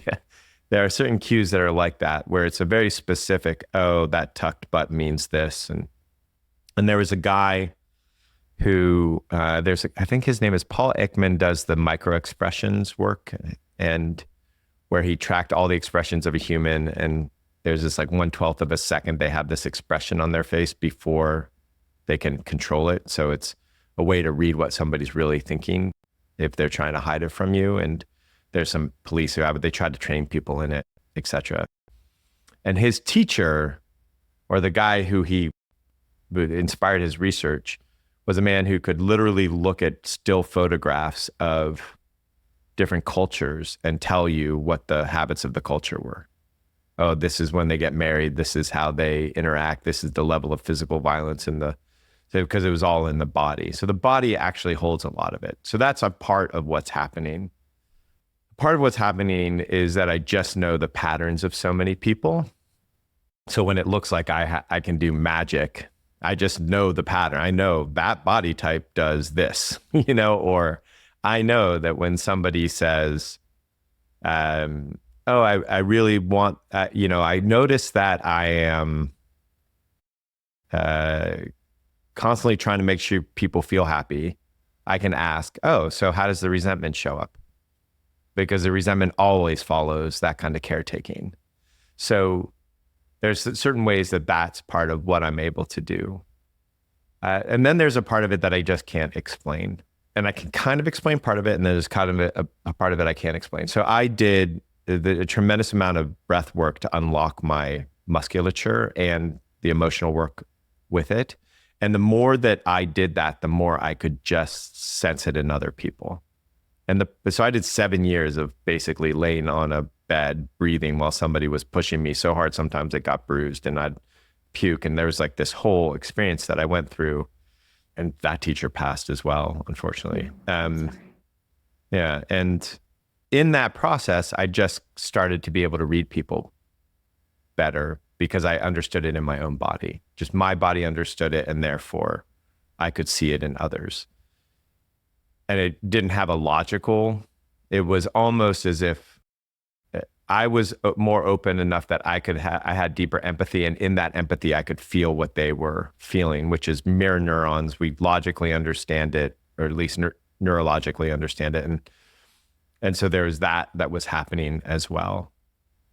B: There are certain cues that are like that, where it's a very specific, oh, that tucked butt means this. And there was a guy who, I think his name is Paul Ekman, does the micro expressions work, and where he tracked all the expressions of a human. And there's this like 1/12 of a second, they have this expression on their face before they can control it. So it's a way to read what somebody's really thinking if they're trying to hide it from you. And there's some police who have it. They tried to train people in it, etc. And his teacher, or the guy who he inspired his research, was a man who could literally look at still photographs of different cultures and tell you what the habits of the culture were. Oh, this is when they get married. This is how they interact. This is the level of physical violence because it was all in the body. So the body actually holds a lot of it. So that's a part of what's happening. Part of what's happening is that I just know the patterns of so many people. So when it looks like I can do magic, I just know the pattern. I know that body type does this, or I know that when somebody says, oh, I really want, I notice that I am constantly trying to make sure people feel happy. I can ask, oh, so how does the resentment show up? Because the resentment always follows that kind of caretaking. So there's certain ways that that's part of what I'm able to do. And then there's a part of it that I just can't explain. And I can kind of explain part of it, and then there's kind of a part of it I can't explain. So I did a tremendous amount of breath work to unlock my musculature and the emotional work with it. And the more that I did that, the more I could just sense it in other people. So I did 7 years of basically laying on a bed, breathing while somebody was pushing me so hard. Sometimes it got bruised and I'd puke. And there was like this whole experience that I went through. And that teacher passed as well, unfortunately. Yeah. And in that process, I just started to be able to read people better because I understood it in my own body. Just my body understood it, and therefore I could see it in others. And it didn't have a logical, it was almost as if I was more open enough that I had deeper empathy. And in that empathy, I could feel what they were feeling, which is mirror neurons. We logically understand it, or at least neurologically understand it. And so there's that was happening as well.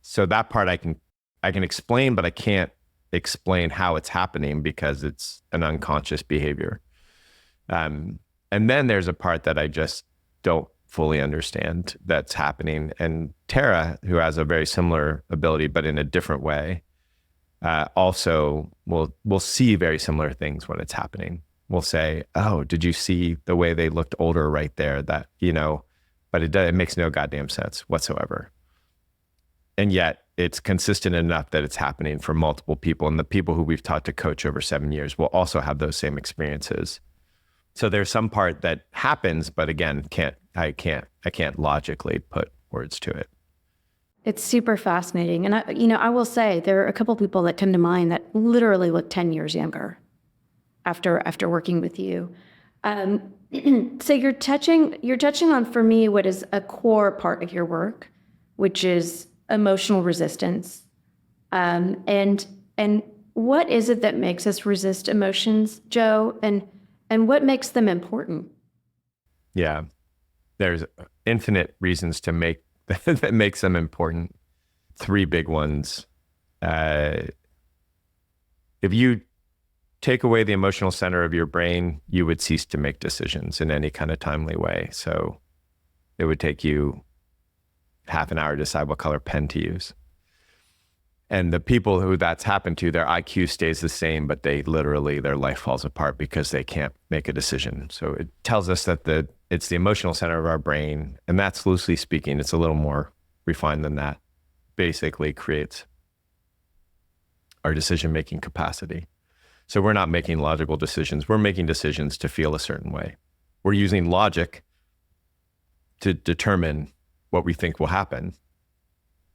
B: So that part I can explain, but I can't explain how it's happening because it's an unconscious behavior. And then there's a part that I just don't fully understand that's happening. And Tara, who has a very similar ability, but in a different way, also will see very similar things when it's happening. We'll say, oh, did you see the way they looked older right there? That, but it makes no goddamn sense whatsoever. And yet it's consistent enough that it's happening for multiple people. And the people who we've taught to coach over 7 years will also have those same experiences. So there's some part that happens, but again, I can't logically put words to it.
A: It's super fascinating. And I will say there are a couple people that come to mind that literally look 10 years younger after working with you. So you're touching on, for me, what is a core part of your work, which is emotional resistance. And what is it that makes us resist emotions, Joe? And what makes them important?
B: Yeah, there's infinite reasons to make that makes them important. 3 big ones. If you take away the emotional center of your brain, you would cease to make decisions in any kind of timely way. So it would take you half an hour to decide what color pen to use. And the people who that's happened to, their IQ stays the same, but their life falls apart because they can't make a decision. So it tells us that it's the emotional center of our brain, and that's, loosely speaking, it's a little more refined than that, basically creates our decision-making capacity. So we're not making logical decisions. We're making decisions to feel a certain way. We're using logic to determine what we think will happen.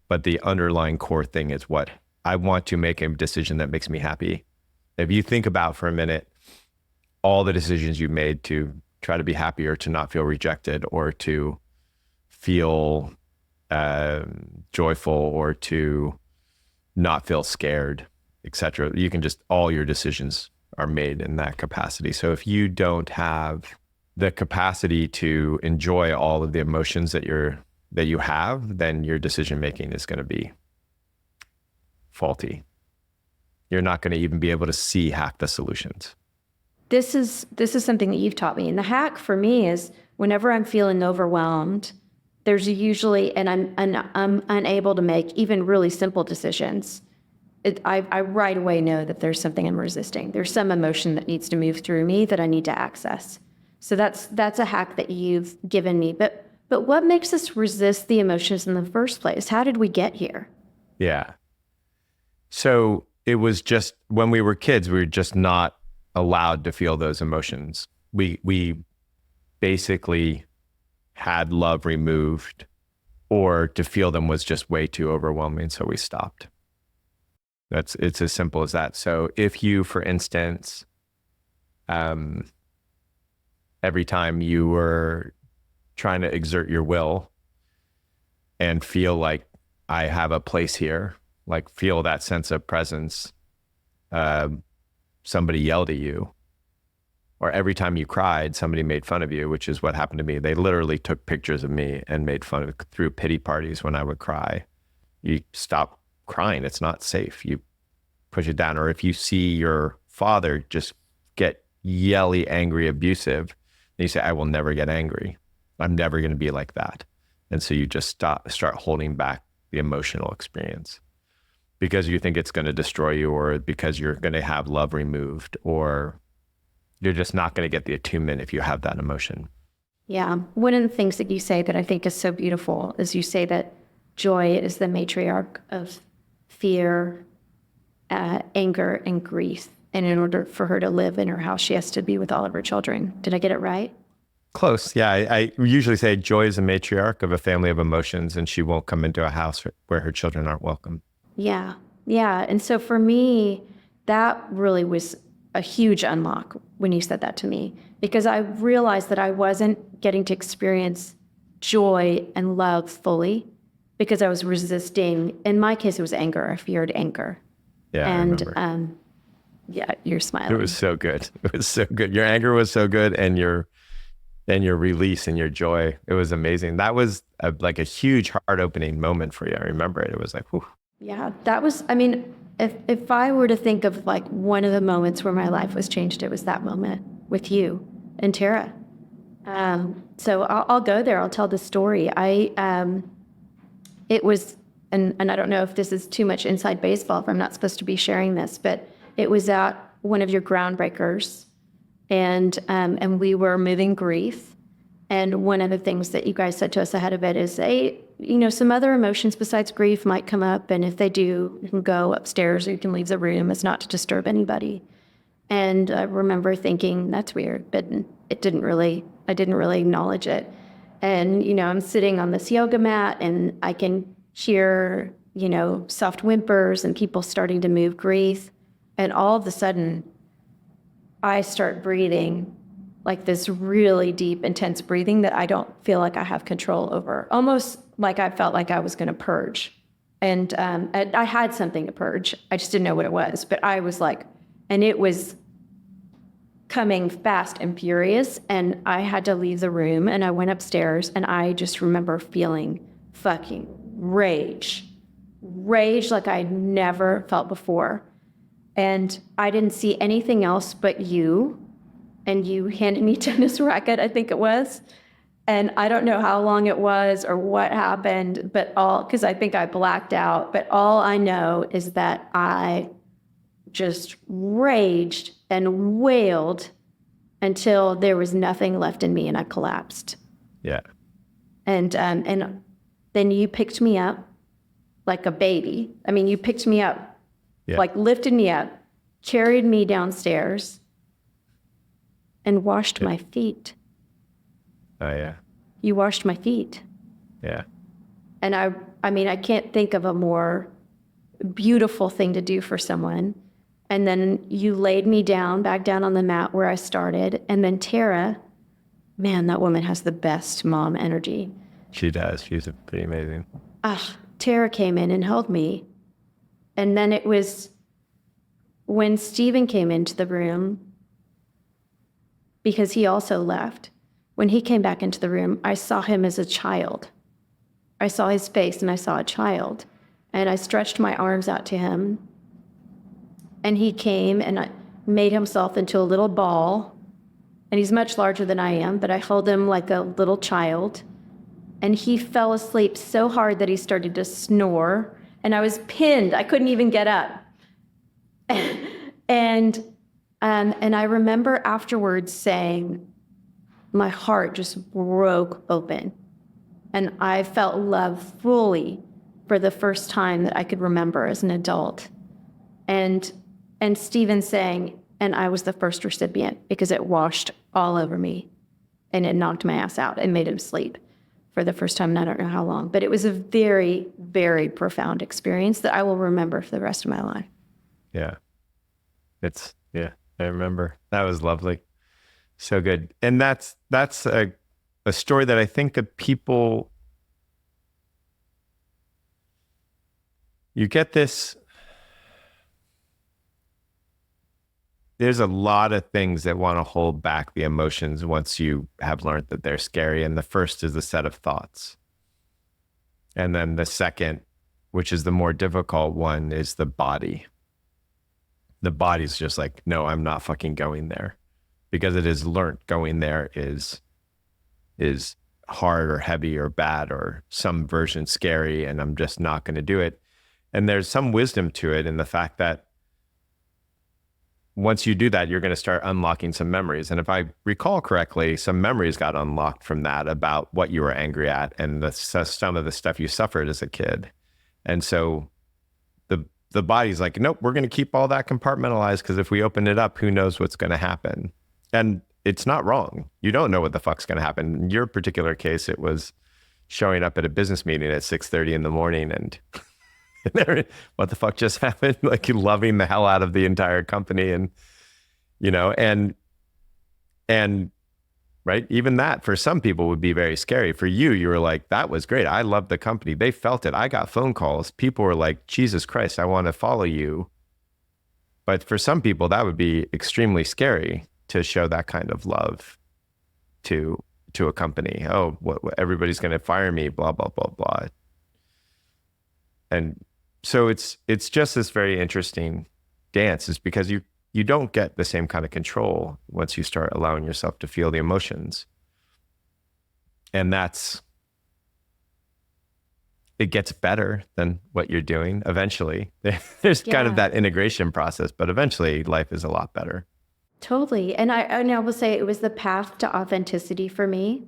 B: But the underlying core thing is what I want to make a decision that makes me happy. If you think about for a minute, all the decisions you made to try to be happy, or to not feel rejected, or to feel joyful, or to not feel scared, etc. All your decisions are made in that capacity. So if you don't have the capacity to enjoy all of the emotions that you have, then your decision-making is going to be faulty. You're not going to even be able to see half the solutions.
A: This is something that you've taught me. And the hack for me is whenever I'm feeling overwhelmed, there's usually, and I'm unable to make even really simple decisions. I right away know that there's something I'm resisting. There's some emotion that needs to move through me that I need to access. So that's a hack that you've given me. But what makes us resist the emotions in the first place? How did we get here?
B: Yeah. So it was just when we were kids, we were just not allowed to feel those emotions. We basically had love removed, or to feel them was just way too overwhelming. So we stopped. It's as simple as that. So if you, for instance, every time you were trying to exert your will and feel like I have a place here, like feel that sense of presence, somebody yelled at you, or every time you cried, somebody made fun of you, which is what happened to me. They literally took pictures of me and made fun of, threw pity parties when I would cry. You stop crying. It's not safe. You push it down. Or if you see your father just get yelly, angry, abusive, then you say, I will never get angry. I'm never going to be like that. And so you just start holding back the emotional experience because you think it's going to destroy you, or because you're going to have love removed, or you're just not going to get the attunement if you have that emotion.
A: Yeah. One of the things that you say that I think is so beautiful is you say that joy is the matriarch of fear, anger, and grief. And in order for her to live in her house, she has to be with all of her children. Did I get it right?
B: Close. Yeah. I usually say joy is a matriarch of a family of emotions, and she won't come into a house where her children aren't welcome.
A: Yeah. Yeah. And so for me, that really was a huge unlock when you said that to me, because I realized that I wasn't getting to experience joy and love fully because I was resisting. In my case, it was anger. I feared anger.
B: Yeah.
A: And
B: I remember.
A: yeah, you're smiling.
B: It was so good. It was so good. Your anger was so good, and your release and your joy. It was amazing. That was like a huge heart opening moment for you. I remember it. It was like, whew.
A: Yeah, that was, I mean, if I were to think of like one of the moments where my life was changed, it was that moment with you and Tara. So I'll go there. I'll tell the story. It was, and I don't know if this is too much inside baseball, if I'm not supposed to be sharing this, but it was at one of your groundbreakers, and we were moving grief. And one of the things that you guys said to us ahead of it is, hey, some other emotions besides grief might come up. And if they do, you can go upstairs or you can leave the room. It's not to disturb anybody. And I remember thinking, that's weird, but I didn't really acknowledge it. And, I'm sitting on this yoga mat and I can hear, soft whimpers and people starting to move grief. And all of a sudden, I start breathing like this really deep, intense breathing that I don't feel like I have control over. Almost like I felt like I was going to purge. And I had something to purge. I just didn't know what it was. But I was like, and it was coming fast and furious. And I had to leave the room. And I went upstairs. And I just remember feeling fucking rage like I never felt before. And I didn't see anything else but you. And you handed me a tennis racket, I think it was. And I don't know how long it was or what happened, because I think I blacked out. But all I know is that I just raged and wailed until there was nothing left in me and I collapsed.
B: Yeah.
A: And then you picked me up like a baby. I mean, you picked me up, like lifted me up, carried me downstairs, and washed my feet.
B: Oh, yeah.
A: You washed my feet.
B: Yeah.
A: And I mean, I can't think of a more beautiful thing to do for someone. And then you laid me back down on the mat where I started. And then Tara, man, that woman has the best mom energy.
B: She does. She's pretty amazing.
A: Tara came in and held me. And then it was when Stephen came into the room, because he also left. When he came back into the room, I saw him as a child. I saw his face and I saw a child. And I stretched my arms out to him. And he came and made himself into a little ball. And he's much larger than I am, but I held him like a little child. And he fell asleep so hard that he started to snore. And I was pinned. I couldn't even get up. And I remember afterwards saying, my heart just broke open. And I felt love fully for the first time that I could remember as an adult. And Stephen saying, and I was the first recipient because it washed all over me and it knocked my ass out and made him sleep for the first time in I don't know how long. But it was a very, very profound experience that I will remember for the rest of my life.
B: Yeah. I remember. That was lovely. So good. And that's a story that I think that people, you get this, there's a lot of things that want to hold back the emotions once you have learned that they're scary. And the first is the set of thoughts. And then the second, which is the more difficult one, is the body. The body's just like, no, I'm not fucking going there, because it is learned going there is hard or heavy or bad or some version scary, and I'm just not going to do it. And there's some wisdom to it in the fact that once you do that, you're going to start unlocking some memories. And if I recall correctly, some memories got unlocked from that about what you were angry at and some of the stuff you suffered as a kid. And so the body's like, nope, we're going to keep all that compartmentalized, because if we open it up, who knows what's going to happen? And it's not wrong. You don't know what the fuck's going to happen. In your particular case, it was showing up at a business meeting at 6:30 in the morning and what the fuck just happened? Like, you loving the hell out of the entire company, and and right, even that for some people would be very scary. For you, you were like, that was great. I love the company. They felt it. I got phone calls. People were like, Jesus Christ, I want to follow you. But for some people, that would be extremely scary to show that kind of love to a company. Oh, what everybody's going to fire me, blah, blah, blah, blah. And so it's just this very interesting dance, is because you don't get the same kind of control once you start allowing yourself to feel the emotions. And it gets better than what you're doing eventually. There's kind of that integration process, but eventually life is a lot better.
A: Totally. And I will say it was the path to authenticity for me.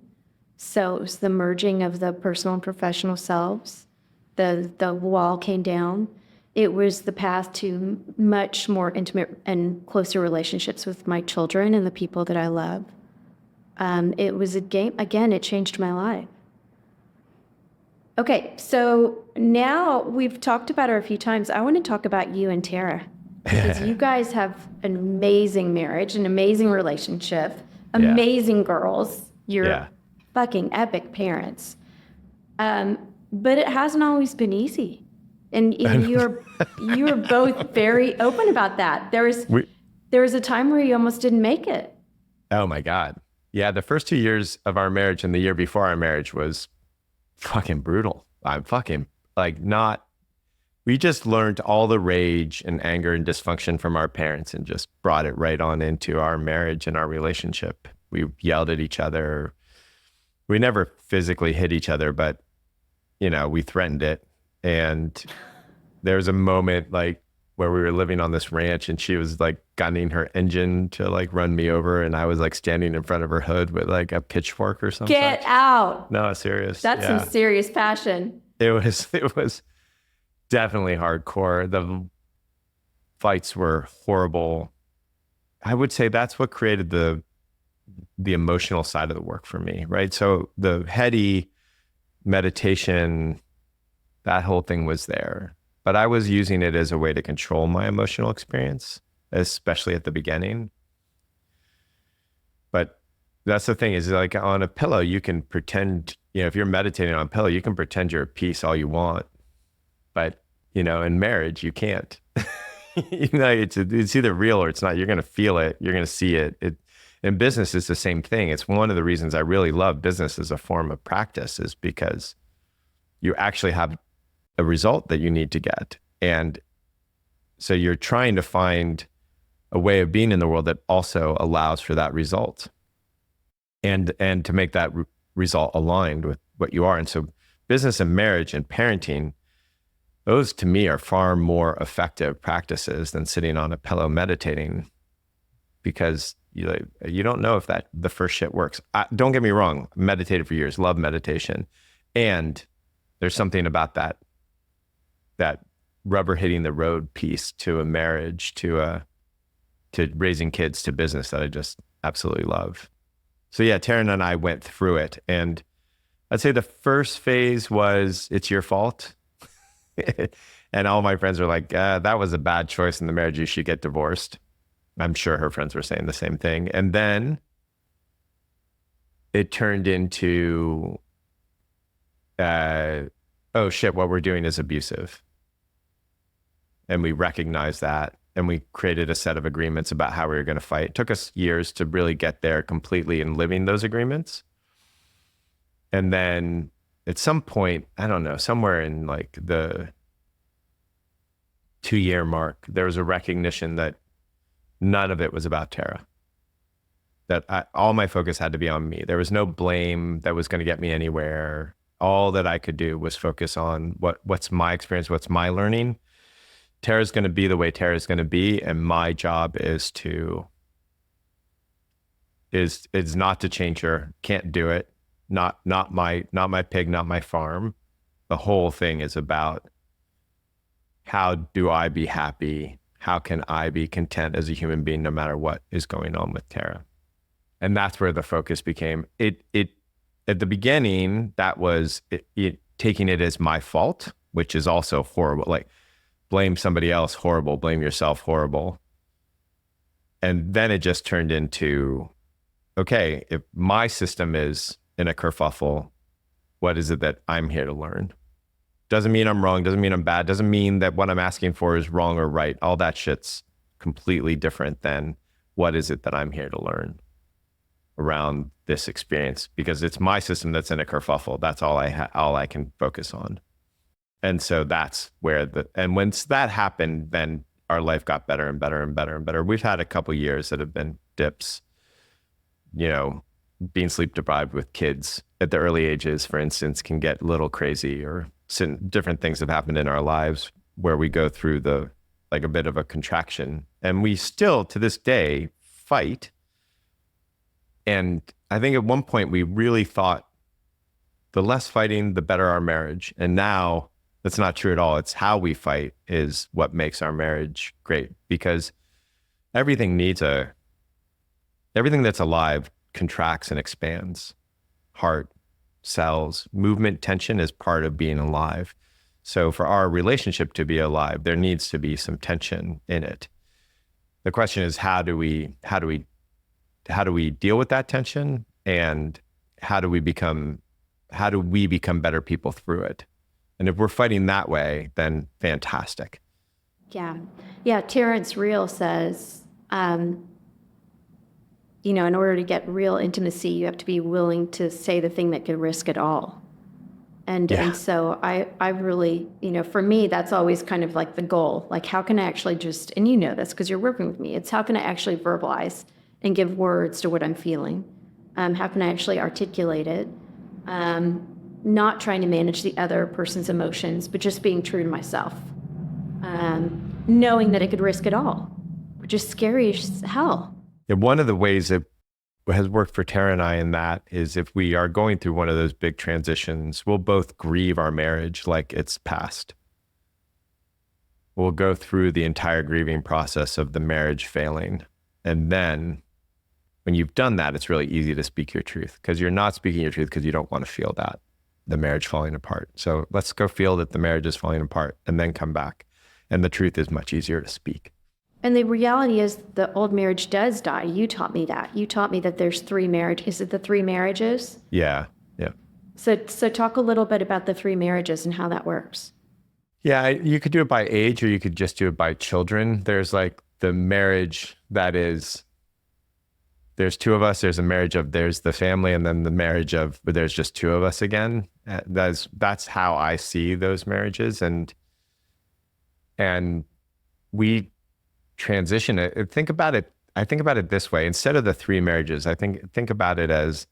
A: So it was the merging of the personal and professional selves. The wall came down. It was the path to much more intimate and closer relationships with my children and the people that I love. It was a game, again, it changed my life. Okay, so now we've talked about her a few times. I want to talk about you and Tara, because you guys have an amazing marriage, an amazing relationship, amazing girls. You're fucking epic parents. But it hasn't always been easy. And you're both very open about that. There was a time where you almost didn't make it.
B: Oh my God. Yeah, the first 2 years of our marriage and the year before our marriage was fucking brutal. I'm fucking we just learned all the rage and anger and dysfunction from our parents and just brought it right on into our marriage and our relationship. We yelled at each other. We never physically hit each other, but we threatened it. And there was a moment like where we were living on this ranch and she was like gunning her engine to like run me over. And I was like standing in front of her hood with like a pitchfork or something.
A: Get out.
B: No, serious.
A: That's some serious passion.
B: It was definitely hardcore. The fights were horrible. I would say that's what created the emotional side of the work for me, right? So the heady meditation, that whole thing was there, but I was using it as a way to control my emotional experience, especially at the beginning. But that's the thing, is like on a pillow, you can pretend, if you're meditating on a pillow, you can pretend you're at peace all you want. But, in marriage, you can't. It's either real or it's not. You're going to feel it. You're going to see it. In business, it's the same thing. It's one of the reasons I really love business as a form of practice, is because you actually have a result that you need to get. And so you're trying to find a way of being in the world that also allows for that result and to make that result aligned with what you are. And so business and marriage and parenting, those to me are far more effective practices than sitting on a pillow meditating, because you don't know if the first shit works. Don't get me wrong, meditated for years, love meditation. And there's something about that rubber hitting the road piece to a marriage, to raising kids, to business, that I just absolutely love. So yeah, Taryn and I went through it. And I'd say the first phase was, it's your fault. And all my friends were like, that was a bad choice in the marriage. You should get divorced. I'm sure her friends were saying the same thing. And then it turned into, oh shit, what we're doing is abusive. And we recognized that. And we created a set of agreements about how we were going to fight. It took us years to really get there completely and living those agreements. And then at some point, I don't know, somewhere in like the 2-year mark, there was a recognition that none of it was about Tara. That all my focus had to be on me. There was no blame that was going to get me anywhere. All that I could do was focus on what's my experience, what's my learning. Tara's going to be the way Tara's going to be, and my job is not to change her. Can't do it. Not my pig, not my farm. The whole thing is about how do I be happy? How can I be content as a human being, no matter what is going on with Tara? And that's where the focus became. It at the beginning, that was taking it as my fault, which is also horrible. Like, blame somebody else, horrible. Blame yourself, horrible. And then it just turned into, okay, if my system is in a kerfuffle, what is it that I'm here to learn? Doesn't mean I'm wrong. Doesn't mean I'm bad. Doesn't mean that what I'm asking for is wrong or right. All that shit's completely different than what is it that I'm here to learn around this experience, because it's my system that's in a kerfuffle. That's all I can focus on. And so that's where and once that happened, then our life got better and better and better and better. We've had a couple years that have been dips, being sleep deprived with kids at the early ages, for instance, can get a little crazy, or different things have happened in our lives where we go through a bit of a contraction, and we still to this day fight. And I think at one point we really thought the less fighting, the better our marriage. And now that's not true at all. It's how we fight is what makes our marriage great, because everything that's alive contracts and expands. Heart, cells, movement, tension is part of being alive. So for our relationship to be alive, there needs to be some tension in it. The question is, how do we deal with that tension, and how do we become better people through it? And if we're fighting that way, then fantastic.
A: Yeah. Terrence Real says, in order to get real intimacy, you have to be willing to say the thing that could risk it all. And so I really, for me, that's always kind of like the goal. Like, how can I actually just, and this because you're working with me, it's how can I actually verbalize and give words to what I'm feeling? How can I actually articulate it? Not trying to manage the other person's emotions, but just being true to myself. Knowing that I could risk it all, which is scary as hell.
B: And one of the ways that has worked for Tara and I in that is, if we are going through one of those big transitions, we'll both grieve our marriage like it's past. We'll go through the entire grieving process of the marriage failing. And then when you've done that, it's really easy to speak your truth, because you're not speaking your truth because you don't want to feel that, the marriage falling apart. So let's go feel that the marriage is falling apart and then come back. And the truth is much easier to speak.
A: And the reality is the old marriage does die. You taught me that. You taught me that there's 3 marriages. Is it the 3 marriages?
B: Yeah.
A: So talk a little bit about the 3 marriages and how that works.
B: Yeah, you could do it by age, or you could just do it by children. There's like the marriage that is, there's 2 of us. There's a marriage of, there's the family, and then the marriage of, but there's just 2 of us again. That's how I see those marriages. And we transition it. I think about it this way. Instead of the 3 marriages, I think about it as,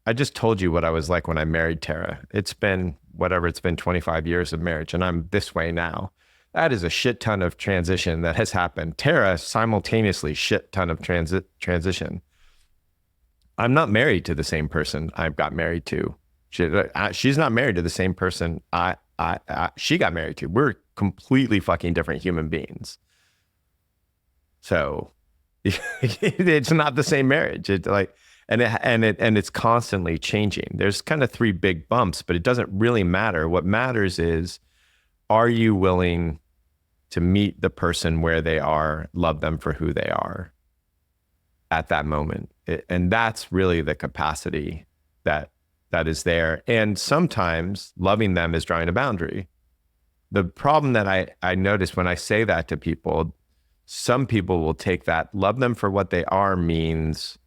B: I just told you what I was like when I married Tara. It's been 25 years of marriage, and I'm this way now. That is a shit ton of transition that has happened. Tara, simultaneously, shit ton of transition. I'm not married to the same person I got married to. She's not married to the same person she got married to. We're completely fucking different human beings. So it's not the same marriage. And it's constantly changing. There's kind of 3 big bumps, but it doesn't really matter. What matters is, are you willing to meet the person where they are, love them for who they are at that moment? And that's really the capacity that is there. And sometimes loving them is drawing a boundary. The problem that I notice when I say that to people, some people will take that love them for what they are means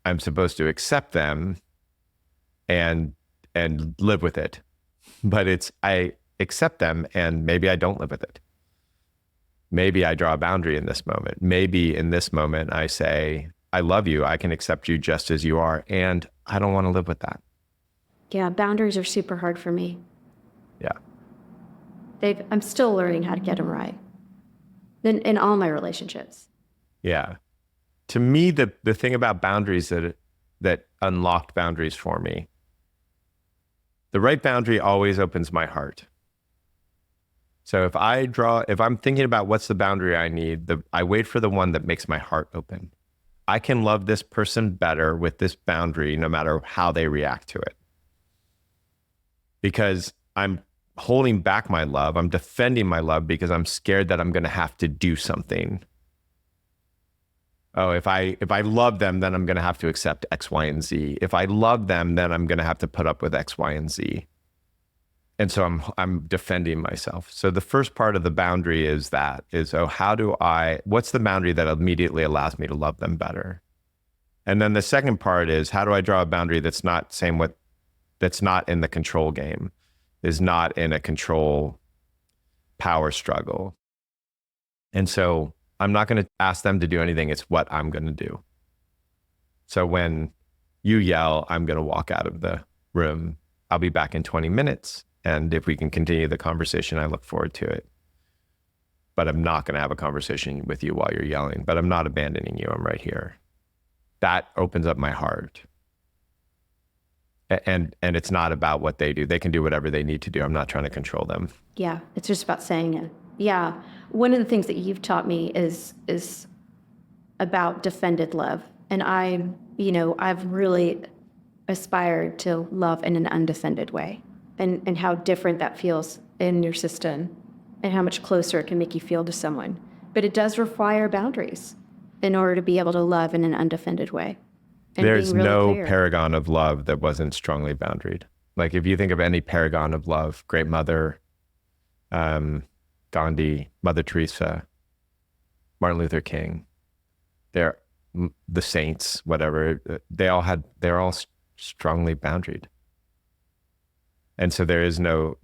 B: I'm supposed to accept them and live with it. But it's, I accept them and maybe I don't live with it. Maybe I draw a boundary in this moment. Maybe in this moment I say, I love you. I can accept you just as you are. And I don't want to live with that.
A: Yeah, boundaries are super hard for me.
B: Yeah.
A: I'm still learning how to get them right in all my relationships.
B: Yeah. To me, the thing about boundaries that unlocked boundaries for me, the right boundary always opens my heart. So if I'm thinking about what's the boundary I need, I wait for the one that makes my heart open. I can love this person better with this boundary, no matter how they react to it. Because I'm holding back my love. I'm defending my love because I'm scared that I'm going to have to do something. Oh, if I love them, then I'm going to have to accept X, Y, and Z. If I love them, then I'm going to have to put up with X, Y, and Z. And so I'm defending myself. So the first part of the boundary is what's the boundary that immediately allows me to love them better? And then the second part is, how do I draw a boundary that's not in the control game, is not in a control power struggle? And so I'm not going to ask them to do anything. It's what I'm going to do. So when you yell, I'm going to walk out of the room. I'll be back in 20 minutes. And if we can continue the conversation, I look forward to it. But I'm not going to have a conversation with you while you're yelling, but I'm not abandoning you. I'm right here. That opens up my heart. And it's not about what they do. They can do whatever they need to do. I'm not trying to control them.
A: Yeah, it's just about saying it. Yeah. One of the things that you've taught me is about defended love. And I've really aspired to love in an undefended way, and how different that feels in your system and how much closer it can make you feel to someone. But it does require boundaries in order to be able to love in an undefended way.
B: There's no paragon of love that wasn't strongly boundaried. Like if you think of any paragon of love, Great Mother, Gandhi, Mother Teresa, Martin Luther King, they're the saints, whatever, they're all strongly boundaried. And so there is no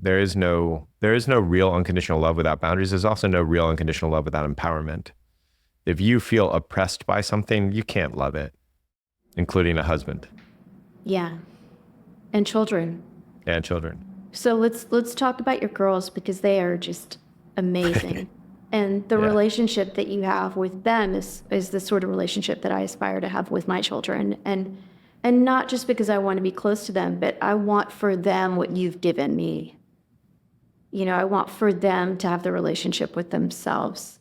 B: real unconditional love without boundaries. There's also no real unconditional love without empowerment. If you feel oppressed by something, you can't love it, including a husband.
A: Yeah. And children.
B: And children.
A: So let's talk about your girls, because they are just amazing. And the relationship that you have with them is the sort of relationship that I aspire to have with my children. And not just because I want to be close to them, but I want for them what you've given me. I want for them to have the relationship with themselves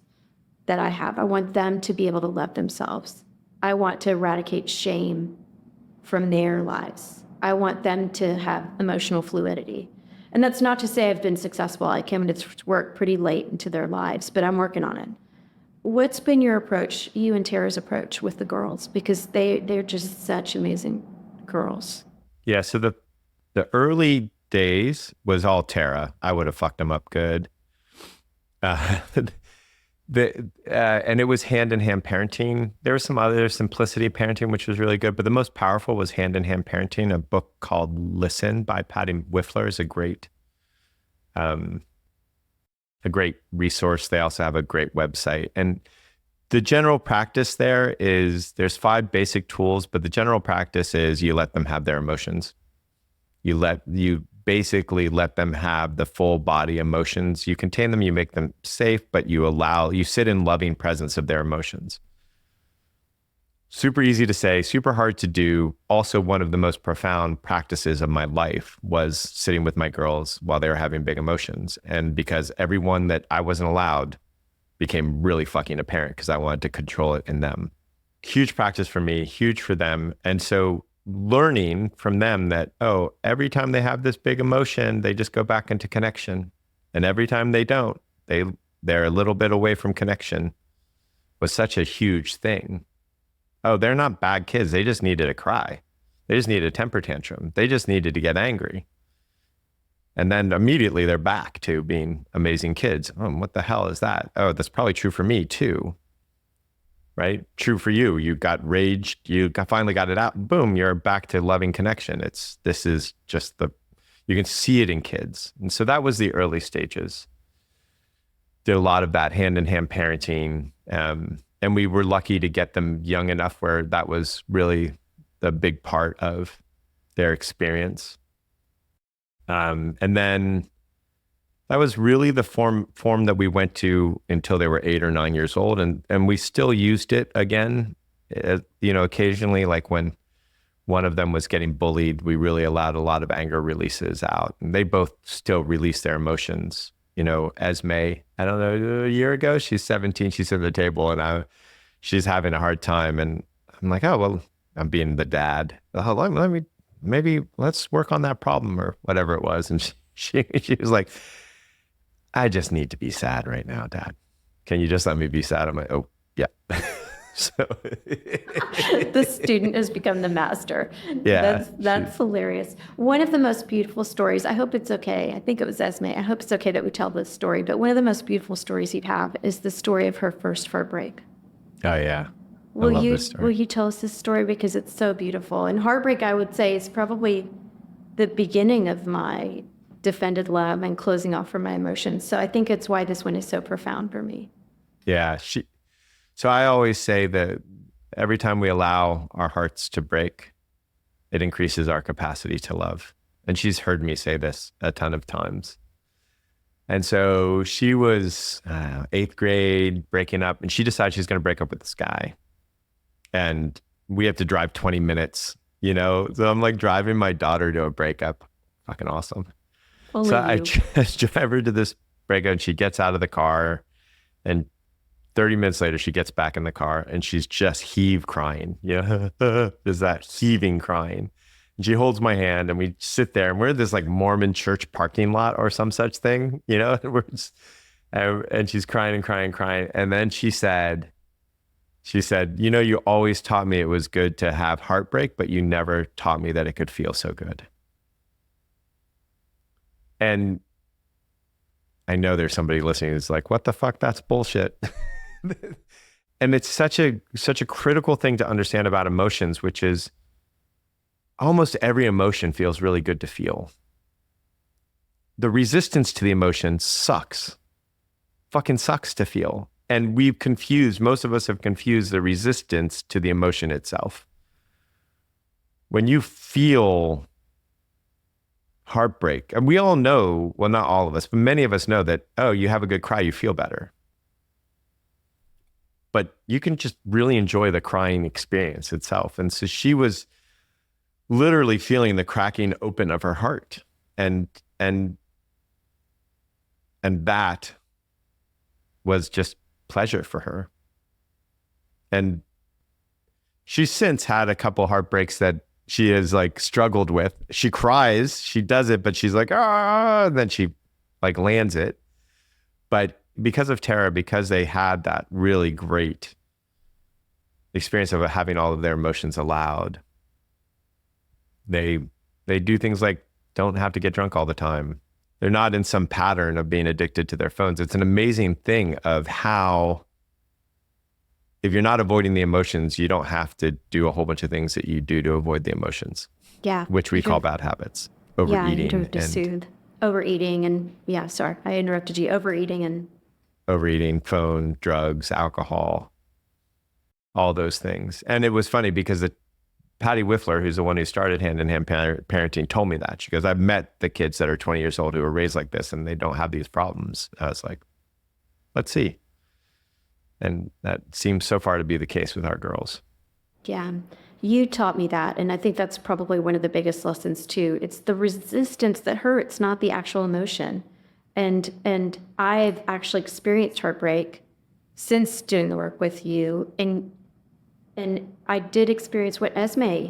A: that I have. I want them to be able to love themselves. I want to eradicate shame from their lives. I want them to have emotional fluidity. And that's not to say I've been successful. I came into work pretty late into their lives, but I'm working on it. What's been your approach, you and Tara's approach with the girls? Because they're just such amazing girls.
B: Yeah, so the early days was all Tara. I would have fucked them up good. And it was hand-in-hand parenting. There was some other simplicity parenting, which was really good, but the most powerful was hand-in-hand parenting. A book called Listen by Patty Whiffler is a great resource. They also have a great website. And the general practice there's 5 basic tools, but the general practice is you let them have their emotions. You basically let them have the full body emotions. You contain them, you make them safe, but you sit in loving presence of their emotions. Super easy to say, super hard to do. Also, one of the most profound practices of my life was sitting with my girls while they were having big emotions. And because everyone that I wasn't allowed became really fucking apparent because I wanted to control it in them. Huge practice for me, huge for them. And so learning from them that, every time they have this big emotion, they just go back into connection. And every time they don't, they're a little bit away from connection was such a huge thing. Oh, they're not bad kids. They just needed to cry. They just needed a temper tantrum. They just needed to get angry. And then immediately they're back to being amazing kids. Oh, what the hell is that? Oh, that's probably true for me too. Right? True for you. You got raged. Finally got it out. Boom, you're back to loving connection. This is just you can see it in kids. And so that was the early stages. Did a lot of that hand-in-hand parenting. And we were lucky to get them young enough where that was really the big part of their experience. And then that was really the form that we went to until they were 8 or 9 years old. And we still used it again, occasionally, like when one of them was getting bullied, we really allowed a lot of anger releases out. And they both still release their emotions. Esme, I don't know, a year ago, she's 17, she's at the table and she's having a hard time. And I'm like, oh, well, I'm being the dad. Maybe let's work on that problem or whatever it was. And she was like, I just need to be sad right now, Dad. Can you just let me be sad? I'm like, oh, yeah. So
A: the student has become the master.
B: Yeah.
A: That's hilarious. One of the most beautiful stories, I hope it's okay. I think it was Esme. I hope it's okay that we tell this story, but one of the most beautiful stories you have is the story of her first heartbreak.
B: Oh, yeah.
A: Will you tell us this story? Because it's so beautiful. And heartbreak, I would say, is probably the beginning of my defended love and closing off from my emotions. So I think it's why this one is so profound for me.
B: Yeah. So I always say that every time we allow our hearts to break, it increases our capacity to love. And she's heard me say this a ton of times. And so she was 8th grade, breaking up, and she decided she's going to break up with this guy. And we have to drive 20 minutes, So I'm like driving my daughter to a breakup. Fucking awesome. I just drive her to this breakup and she gets out of the car and 30 minutes later, she gets back in the car and she's just crying. There's that heaving crying. And she holds my hand and we sit there and we're in this like Mormon church parking lot or some such thing, and she's crying and crying and crying. And then she said, you always taught me it was good to have heartbreak, but you never taught me that it could feel so good. And I know there's somebody listening who's like, what the fuck? That's bullshit. And it's such a critical thing to understand about emotions, which is almost every emotion feels really good to feel. The resistance to the emotion fucking sucks to feel. And most of us have confused the resistance to the emotion itself. When you feel heartbreak, and we all know, well, not all of us, but many of us know that, oh, you have a good cry, you feel better. But you can just really enjoy the crying experience itself. And so she was literally feeling the cracking open of her heart. And that was just pleasure for her. And she's since had a couple heartbreaks that she has like struggled with. She cries, she does it, but she's like, and then she like lands it. But because of Tara, because they had that really great experience of having all of their emotions allowed, they do things like don't have to get drunk all the time. They're not in some pattern of being addicted to their phones. It's an amazing thing of how, if you're not avoiding the emotions, you don't have to do a whole bunch of things that you do to avoid the emotions.
A: Yeah.
B: Which we call bad habits. Overeating.
A: Yeah, to soothe. Overeating and, sorry, I interrupted you. Overeating,
B: phone, drugs, alcohol, all those things. And it was funny because Patty Whiffler, who's the one who started hand-in-hand parenting, told me that. She goes, I've met the kids that are 20 years old who were raised like this and they don't have these problems. I was like, let's see. And that seems so far to be the case with our girls.
A: Yeah, you taught me that. And I think that's probably one of the biggest lessons too. It's the resistance that hurts, not the actual emotion. And I've actually experienced heartbreak since doing the work with you. And I did experience what Esme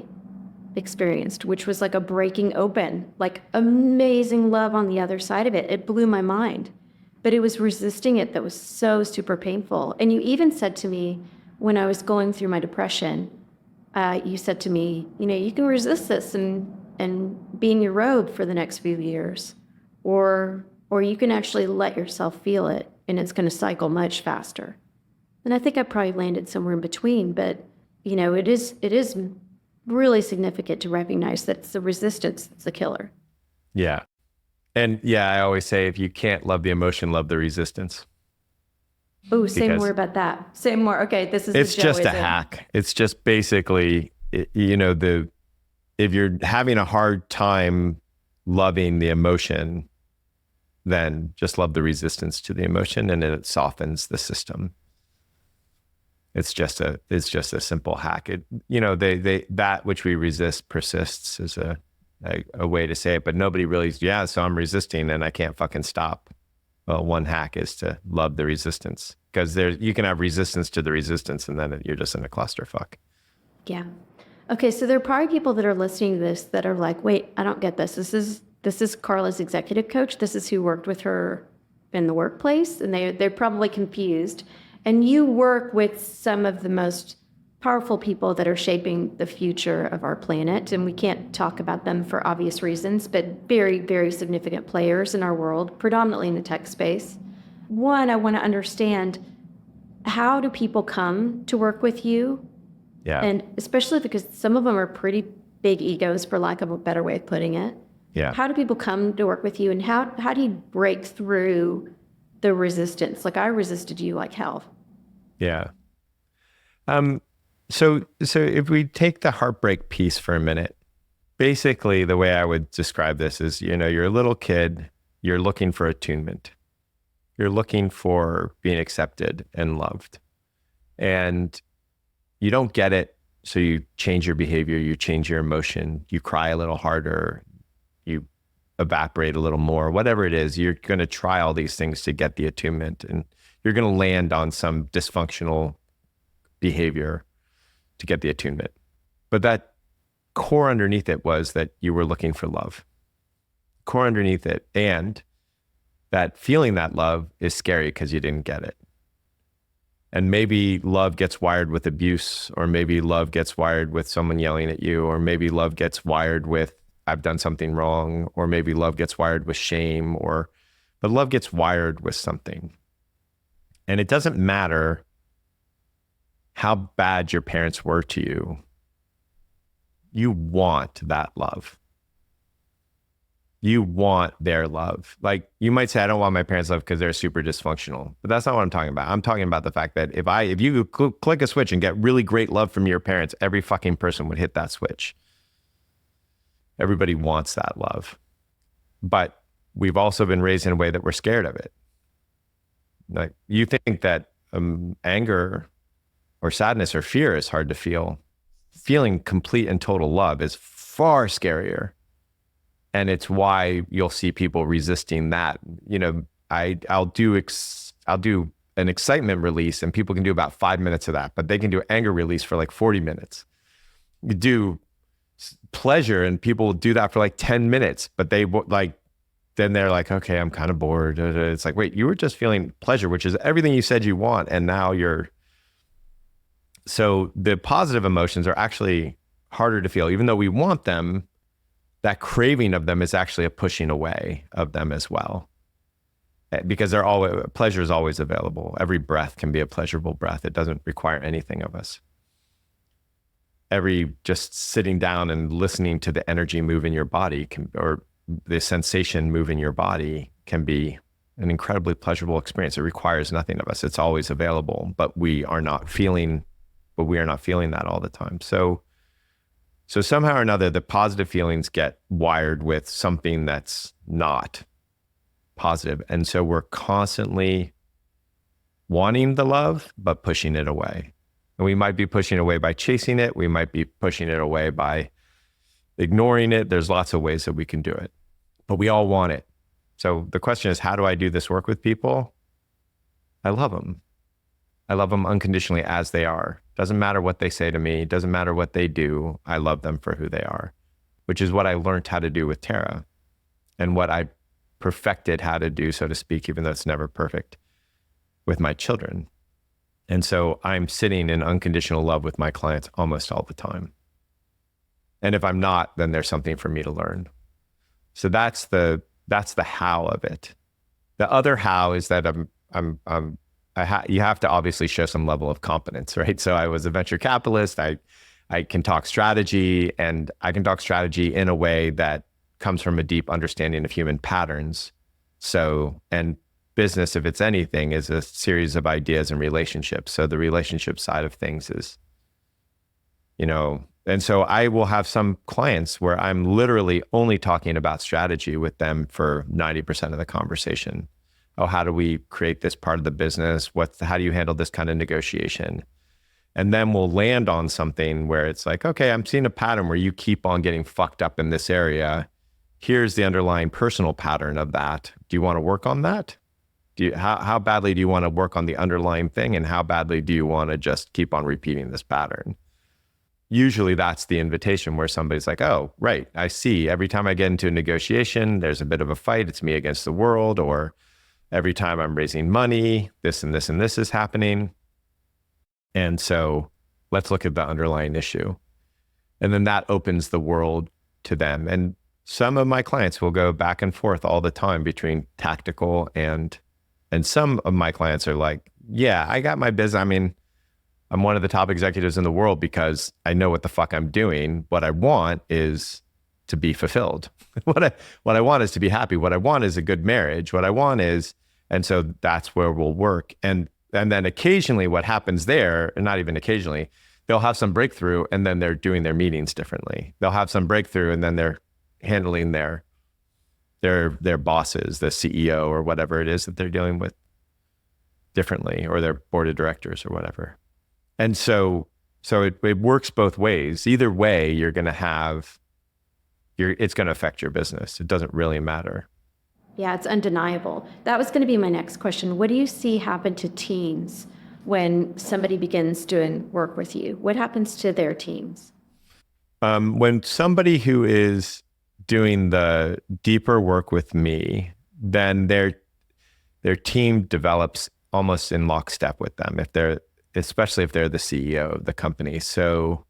A: experienced, which was like a breaking open, like amazing love on the other side of it. It blew my mind. But it was resisting it that was so super painful. And you even said to me when I was going through my depression, you said to me, you can resist this and be in your robe for the next few years, or you can actually let yourself feel it, and it's going to cycle much faster. And I think I probably landed somewhere in between, but it is really significant to recognize that it's the resistance that's the killer.
B: Yeah. And yeah, I always say, if you can't love the emotion, love the resistance.
A: Oh, say more about that. Say more. Okay, this is
B: it's just a hack. It's just basically, if you're having a hard time loving the emotion, then just love the resistance to the emotion, and it softens the system. It's just a simple hack. That which we resist persists is a way to say it, but nobody really, so I'm resisting and I can't fucking stop. Well, one hack is to love the resistance, because you can have resistance to the resistance, and then you're just in a clusterfuck.
A: Yeah. Okay, so there are probably people that are listening to this that are like, wait, I don't get this. This is Carla's executive coach. This is who worked with her in the workplace, and they're probably confused. And you work with some of the most powerful people that are shaping the future of our planet, and we can't talk about them for obvious reasons, but very, very significant players in our world, predominantly in the tech space. One, I want to understand, how do people come to work with you?
B: Yeah.
A: And especially because some of them are pretty big egos, for lack of a better way of putting it.
B: Yeah.
A: How do people come to work with you, and how do you break through the resistance? Like, I resisted you like hell.
B: Yeah. So if we take the heartbreak piece for a minute, basically the way I would describe this is, you're a little kid, you're looking for attunement. You're looking for being accepted and loved. And you don't get it, so you change your behavior, you change your emotion, you cry a little harder, you evaporate a little more, whatever it is, you're going to try all these things to get the attunement, and you're going to land on some dysfunctional behavior to get the attunement. But that core underneath it was that you were looking for love. Core underneath it, and that feeling that love is scary because you didn't get it. And maybe love gets wired with abuse, or maybe love gets wired with someone yelling at you, or maybe love gets wired with, I've done something wrong, or maybe love gets wired with shame, but love gets wired with something. And it doesn't matter how bad your parents were to you. You want that love. You want their love. Like, you might say, I don't want my parents' love because they're super dysfunctional, but that's not what I'm talking about. I'm talking about the fact that if you click a switch and get really great love from your parents, every fucking person would hit that switch. Everybody wants that love, but we've also been raised in a way that we're scared of it. Like, you think that anger or sadness or fear is hard to feel. Feeling complete and total love is far scarier. And it's why you'll see people resisting that. I'll do an excitement release, and people can do about 5 minutes of that, but they can do anger release for like 40 minutes. You do pleasure, and people will do that for like 10 minutes, but then they're like, okay, I'm kind of bored. It's like, wait, you were just feeling pleasure, which is everything you said you want. And now so the positive emotions are actually harder to feel, even though we want them. That craving of them is actually a pushing away of them as well, because pleasure is always available. Every breath can be a pleasurable breath. It doesn't require anything of us. Just sitting down and listening to the energy move in your body or the sensation move in your body can be an incredibly pleasurable experience. It requires nothing of us. It's always available, but we are not feeling that all the time. So somehow or another, the positive feelings get wired with something that's not positive. And so we're constantly wanting the love, but pushing it away. And we might be pushing it away by chasing it. We might be pushing it away by ignoring it. There's lots of ways that we can do it, but we all want it. So the question is, how do I do this work with people? I love them. I love them unconditionally as they are. Doesn't matter what they say to me. Doesn't matter what they do. I love them for who they are, which is what I learned how to do with Tara and what I perfected how to do, so to speak, even though it's never perfect, with my children. And so I'm sitting in unconditional love with my clients almost all the time. And if I'm not, then there's something for me to learn. So that's the how of it. The other how is that you have to obviously show some level of competence, right? So I was a venture capitalist. I can talk strategy, and I can talk strategy in a way that comes from a deep understanding of human patterns. So, and business, if it's anything, is a series of ideas and relationships. So the relationship side of things is, and so I will have some clients where I'm literally only talking about strategy with them for 90% of the conversation. Oh, how do we create this part of the business? How do you handle this kind of negotiation? And then we'll land on something where it's like, okay, I'm seeing a pattern where you keep on getting fucked up in this area. Here's the underlying personal pattern of that. Do you want to work on that? How badly do you want to work on the underlying thing? And how badly do you want to just keep on repeating this pattern? Usually that's the invitation where somebody's like, oh, right, I see. Every time I get into a negotiation, there's a bit of a fight. It's me against the world. Or every time I'm raising money, this and this and this is happening. And so let's look at the underlying issue. And then that opens the world to them. And some of my clients will go back and forth all the time between tactical and some of my clients are like, yeah, I got my business. I mean, I'm one of the top executives in the world because I know what the fuck I'm doing. What I want is to be fulfilled. What I want is to be happy. What I want is a good marriage. What I want is, and so that's where we'll work. And then occasionally what happens there, and not even occasionally, they'll have some breakthrough and then they're doing their meetings differently. They'll have some breakthrough and then they're handling their bosses, the CEO or whatever it is that they're dealing with differently, or their board of directors or whatever. And so it works both ways. Either way, you're going to have it's going to affect your business. It doesn't really matter.
A: Yeah, it's undeniable. That was going to be my next question. What do you see happen to teams when somebody begins doing work with you? What happens to their teams?
B: When somebody who is doing the deeper work with me, then their team develops almost in lockstep with them, especially if they're the CEO of the company. So,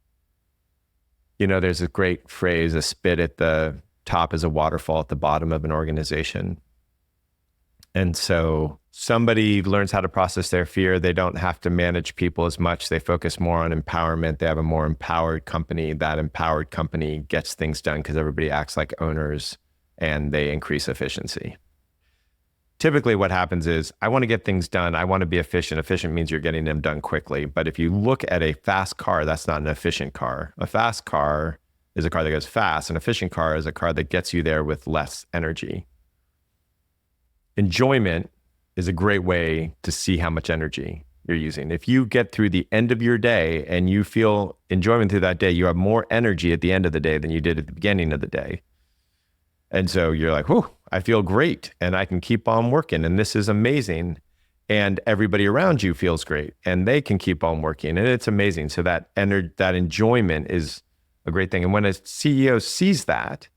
B: there's a great phrase, a spit at the top is a waterfall at the bottom of an organization. And so somebody learns how to process their fear. They don't have to manage people as much. They focus more on empowerment. They have a more empowered company. That empowered company gets things done because everybody acts like owners and they increase efficiency. Typically what happens is, I want to get things done. I want to be efficient. Efficient means you're getting them done quickly. But if you look at a fast car, that's not an efficient car. A fast car is a car that goes fast. An efficient car is a car that gets you there with less energy. Enjoyment is a great way to see how much energy you're using. If you get through the end of your day and you feel enjoyment through that day, you have more energy at the end of the day than you did at the beginning of the day. And so you're like, whew, I feel great and I can keep on working and this is amazing. And everybody around you feels great and they can keep on working and it's amazing. So that enjoyment is a great thing. And when a CEO sees that,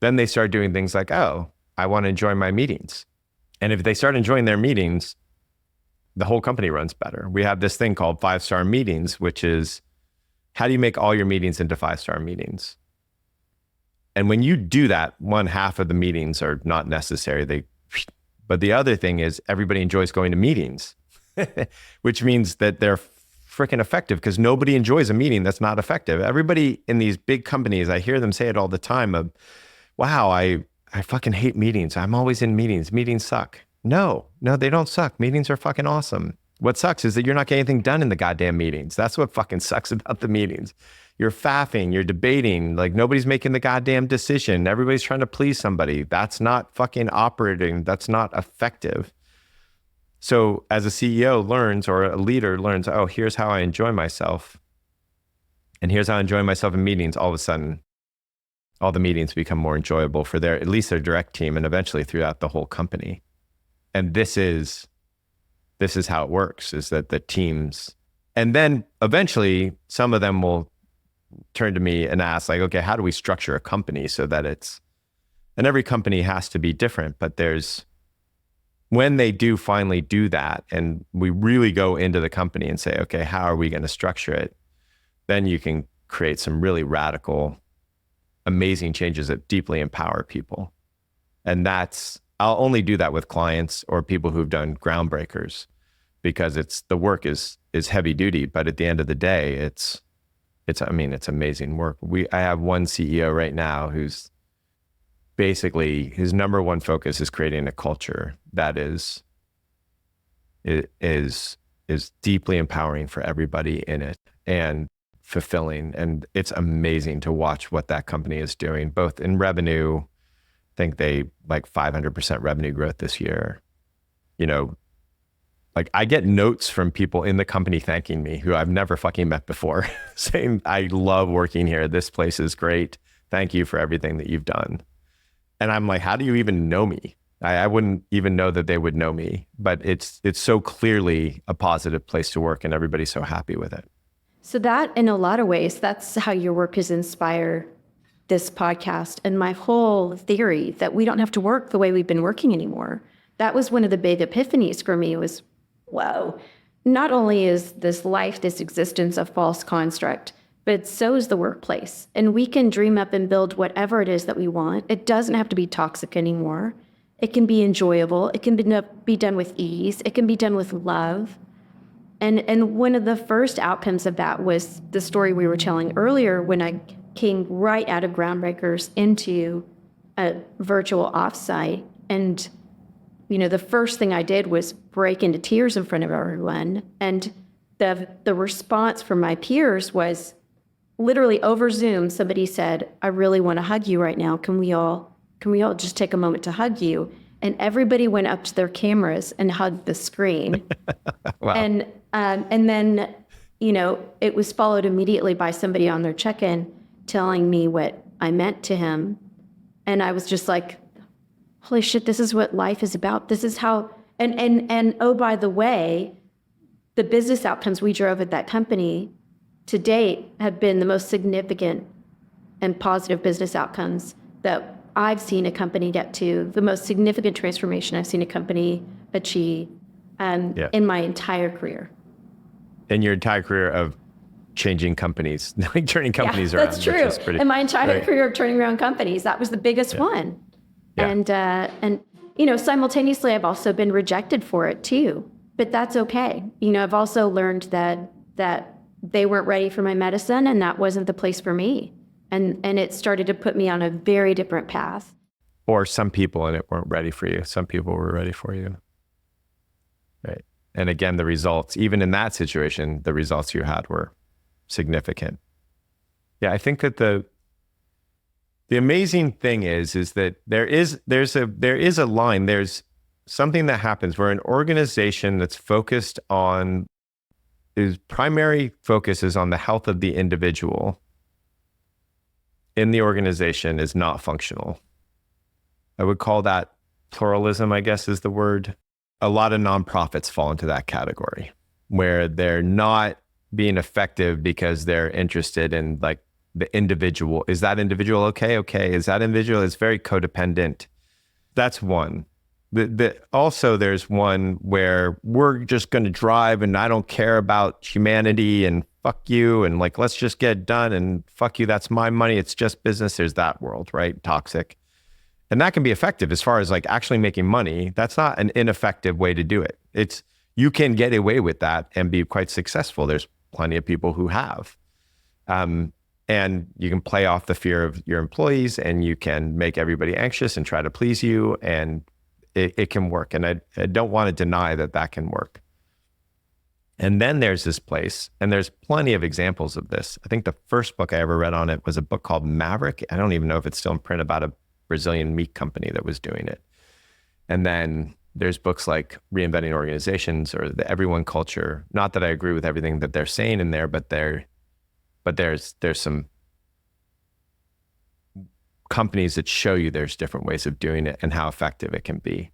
B: then they start doing things like, oh, I want to enjoy my meetings. And if they start enjoying their meetings, the whole company runs better. We have this thing called 5-star meetings, which is, how do you make all your meetings into 5-star meetings? And when you do that, one half of the meetings are not necessary. But the other thing is everybody enjoys going to meetings, which means that they're freaking effective because nobody enjoys a meeting that's not effective. Everybody in these big companies, I hear them say it all the time of, wow, I fucking hate meetings. I'm always in meetings. Meetings suck. No, they don't suck. Meetings are fucking awesome. What sucks is that you're not getting anything done in the goddamn meetings. That's what fucking sucks about the meetings. You're faffing, you're debating, like nobody's making the goddamn decision. Everybody's trying to please somebody. That's not fucking operating. That's not effective. So as a CEO learns, or a leader learns, oh, here's how I enjoy myself. And here's how I enjoy myself in meetings. All of a sudden, all the meetings become more enjoyable for at least their direct team and eventually throughout the whole company. And this is how it works, is that the teams And then eventually some of them will turn to me and ask like, okay, how do we structure a company so that and every company has to be different, but when they do finally do that and we really go into the company and say, okay, how are we going to structure it? Then you can create some really radical, amazing changes that deeply empower people. And I'll only do that with clients or people who've done groundbreakers, because the work is heavy duty, but at the end of the day, it's amazing work. I have one CEO right now who's basically, his number one focus is creating a culture that is deeply empowering for everybody in it and fulfilling. And it's amazing to watch what that company is doing, both in revenue. I think they like 500% revenue growth this year. Like I get notes from people in the company thanking me who I've never fucking met before saying, I love working here. This place is great. Thank you for everything that you've done. And I'm like, how do you even know me? I wouldn't even know that they would know me, but it's so clearly a positive place to work and everybody's so happy with it.
A: So that, in a lot of ways, that's how your work has inspired this podcast and my whole theory that we don't have to work the way we've been working anymore. That was one of the big epiphanies for me was, whoa, not only is this life, this existence a false construct, but so is the workplace. And we can dream up and build whatever it is that we want. It doesn't have to be toxic anymore. It can be enjoyable. It can be done with ease. It can be done with love. And one of the first outcomes of that was the story we were telling earlier when I came right out of Groundbreakers into a virtual offsite. And, the first thing I did was break into tears in front of everyone. And the response from my peers was, literally over Zoom, somebody said, I really want to hug you right now. Can we all just take a moment to hug you? And everybody went up to their cameras and hugged the screen.
B: Wow.
A: And then, it was followed immediately by somebody on their check-in telling me what I meant to him. And I was just like, holy shit, this is what life is about. This is how, and oh, by the way, the business outcomes we drove at that company to date have been the most significant and positive business outcomes that I've seen a company get to, the most significant transformation I've seen a company achieve in my entire career.
B: In your entire career of changing companies, like turning companies around.
A: That's true. In my entire career of turning around companies, that was the biggest one. Yeah. And simultaneously, I've also been rejected for it too, but that's okay. I've also learned that they weren't ready for my medicine and that wasn't the place for me. And it started to put me on a very different path.
B: Or some people in it weren't ready for you. Some people were ready for you. Right. And again, the results, even in that situation, the results you had were significant. Yeah, I think that the amazing thing is that there's a line, there's something that happens where an organization that's focused on, its primary focus is on the health of the individual in the organization is not functional. I would call that pluralism, I guess is the word. A lot of nonprofits fall into that category where they're not being effective because they're interested in like the individual. Is that individual okay? Okay. Is that individual? It's very codependent. That's one. Also, there's one where we're just going to drive and I don't care about humanity and fuck you and like, let's just get it done and fuck you. That's my money. It's just business. There's that world, right? Toxic. And that can be effective as far as like actually making money. That's not an ineffective way to do it. You can get away with that and be quite successful. There's plenty of people who have. And you can play off the fear of your employees and you can make everybody anxious and try to please you. And it can work. And I don't want to deny that can work. And then there's this place, and there's plenty of examples of this. I think the first book I ever read on it was a book called Maverick. I don't even know if it's still in print, about a Brazilian meat company that was doing it. And then there's books like Reinventing Organizations or the Everyone Culture. Not that I agree with everything that they're saying in there, but there's some companies that show you there's different ways of doing it and how effective it can be.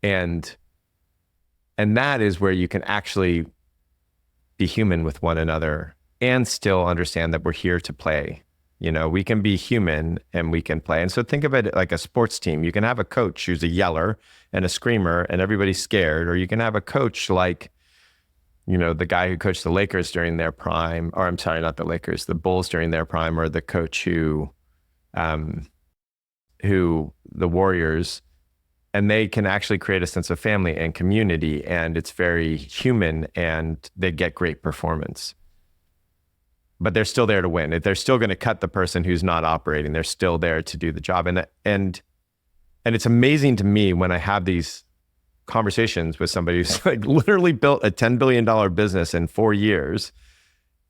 B: And that is where you can actually be human with one another and still understand that we're here to play. You know, we can be human and we can play. And so think of it like a sports team. You can have a coach who's a yeller and a screamer and everybody's scared, or you can have a coach like, you know, the guy who coached the Lakers during their prime, or I'm sorry, not the Lakers, the Bulls during their prime, or the coach who the Warriors, and they can actually create a sense of family and community, and it's very human, and they get great performance. But they're still there to win. They're still going to cut the person who's not operating. They're still there to do the job. And it's amazing to me when I have these conversations with somebody who's like literally built a $10 billion business in 4 years.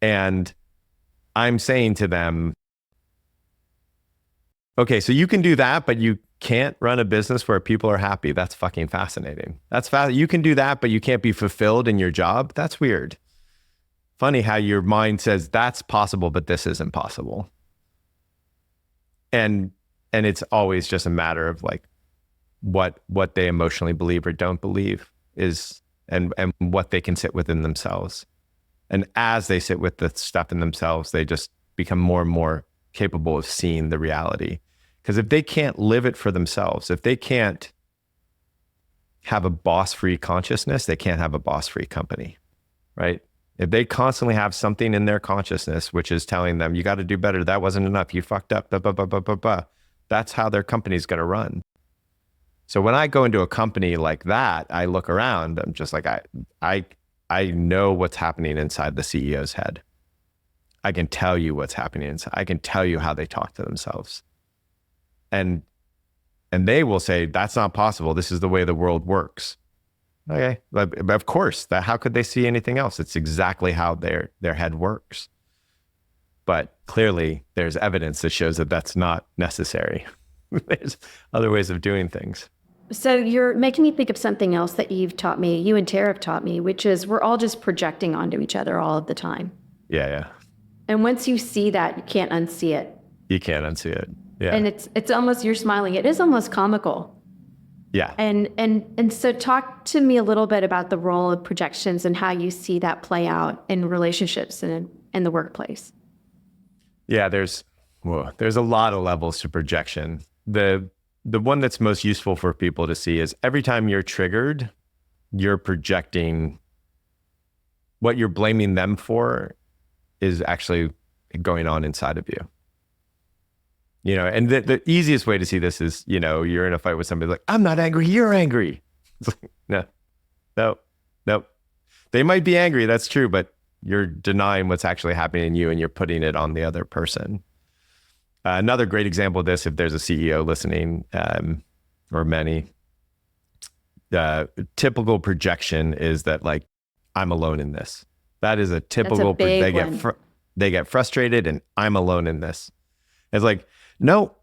B: And I'm saying to them, okay, so you can do that, but you can't run a business where people are happy. That's fucking fascinating. You can do that, but you can't be fulfilled in your job. That's weird. Funny how your mind says that's possible, but this isn't possible. And it's always just a matter of like what they emotionally believe or don't believe is, and what they can sit within themselves. And as they sit with the stuff in themselves, they just become more and more capable of seeing the reality. Because if they can't live it for themselves, if they can't have a boss-free consciousness, they can't have a boss-free company, right? If they constantly have something in their consciousness, which is telling them, you got to do better, that wasn't enough, you fucked up, blah, blah, blah, blah, blah, blah, that's how their company's going to run. So when I go into a company like that, I look around, I'm just like, I know what's happening inside the CEO's head. I can tell you what's happening inside. I can tell you how they talk to themselves. And they will say, that's not possible. This is the way the world works. Okay, but of course, how could they see anything else? It's exactly how their head works. But clearly, there's evidence that shows that that's not necessary. There's other ways of doing things.
A: So you're making me think of something else that you and Tara have taught me, which is we're all just projecting onto each other all of the time.
B: Yeah.
A: And once you see that, you can't unsee it.
B: You can't unsee it. Yeah.
A: And it's almost, you're smiling. It is almost comical.
B: Yeah.
A: And so talk to me a little bit about the role of projections and how you see that play out in relationships and in the workplace.
B: Yeah, there's a lot of levels to projection. The one that's most useful for people to see is every time you're triggered, you're projecting what you're blaming them for is actually going on inside of you. You know, and the easiest way to see this is, you know, you're in a fight with somebody like, I'm not angry, you're angry. It's like, no. They might be angry, that's true, but you're denying what's actually happening in you and you're putting it on the other person. Another great example of this, if there's a CEO listening, or many, typical projection is that like, I'm alone in this. That is a typical, they get frustrated and I'm alone in this. It's like, no,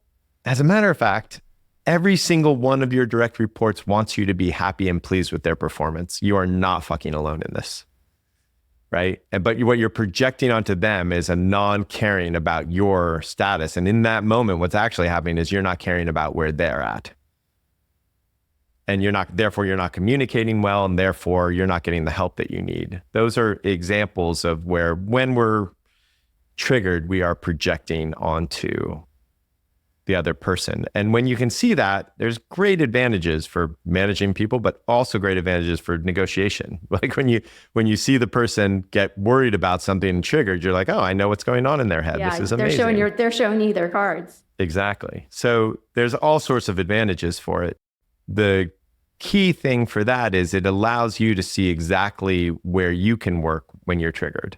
B: as a matter of fact, every single one of your direct reports wants you to be happy and pleased with their performance. You are not fucking alone in this, right? But what you're projecting onto them is a non-caring about your status. And in that moment, what's actually happening is you're not caring about where they're at. And therefore you're not communicating well, and therefore you're not getting the help that you need. Those are examples of where, when we're triggered, we are projecting onto the other person. And when you can see that, there's great advantages for managing people, but also great advantages for negotiation. Like when you see the person get worried about something and triggered, you're like, oh, I know what's going on in their head. This is amazing.
A: They're showing you their cards.
B: Exactly. So there's all sorts of advantages for it. The key thing for that is it allows you to see exactly where you can work when you're triggered,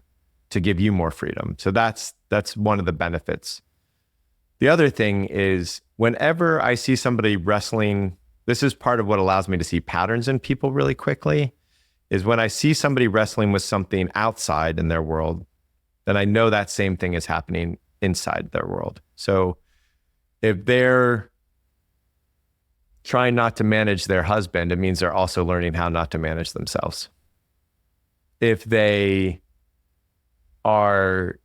B: to give you more freedom. So that's one of the benefits. The other thing is whenever I see somebody wrestling, this is part of what allows me to see patterns in people really quickly, is when I see somebody wrestling with something outside in their world, then I know that same thing is happening inside their world. So if they're trying not to manage their husband, it means they're also learning how not to manage themselves. If they are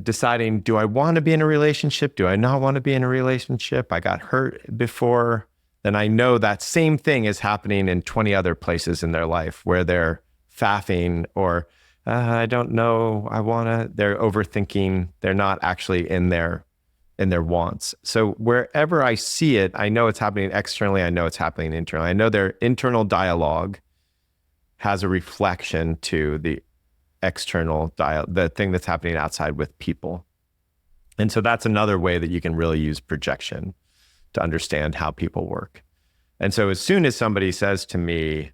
B: deciding, do I want to be in a relationship? Do I not want to be in a relationship? I got hurt before. Then I know that same thing is happening in 20 other places in their life where they're faffing or I don't know. They're overthinking. They're not actually in their wants. So wherever I see it, I know it's happening externally. I know it's happening internally. I know their internal dialogue has a reflection to the external the thing that's happening outside with people. And so that's another way that you can really use projection to understand how people work. And so as soon as somebody says to me,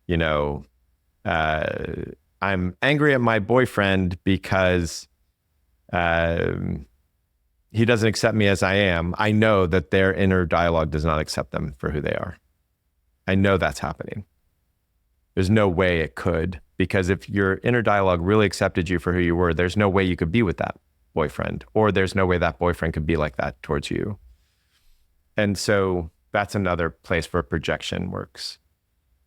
B: you know, I'm angry at my boyfriend because he doesn't accept me as I am, I know that their inner dialogue does not accept them for who they are. I know that's happening. There's no way it could, because if your inner dialogue really accepted you for who you were, there's no way you could be with that boyfriend, or there's no way that boyfriend could be like that towards you. And so that's another place where projection works.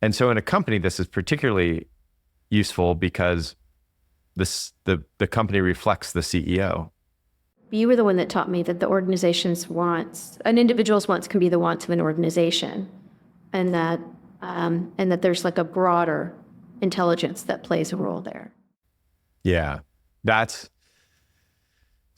B: And so in a company, this is particularly useful because the company reflects the CEO.
A: You were the one that taught me that the organization's wants, an individual's wants can be the wants of an organization, and that there's like a broader intelligence that plays a role there.
B: Yeah,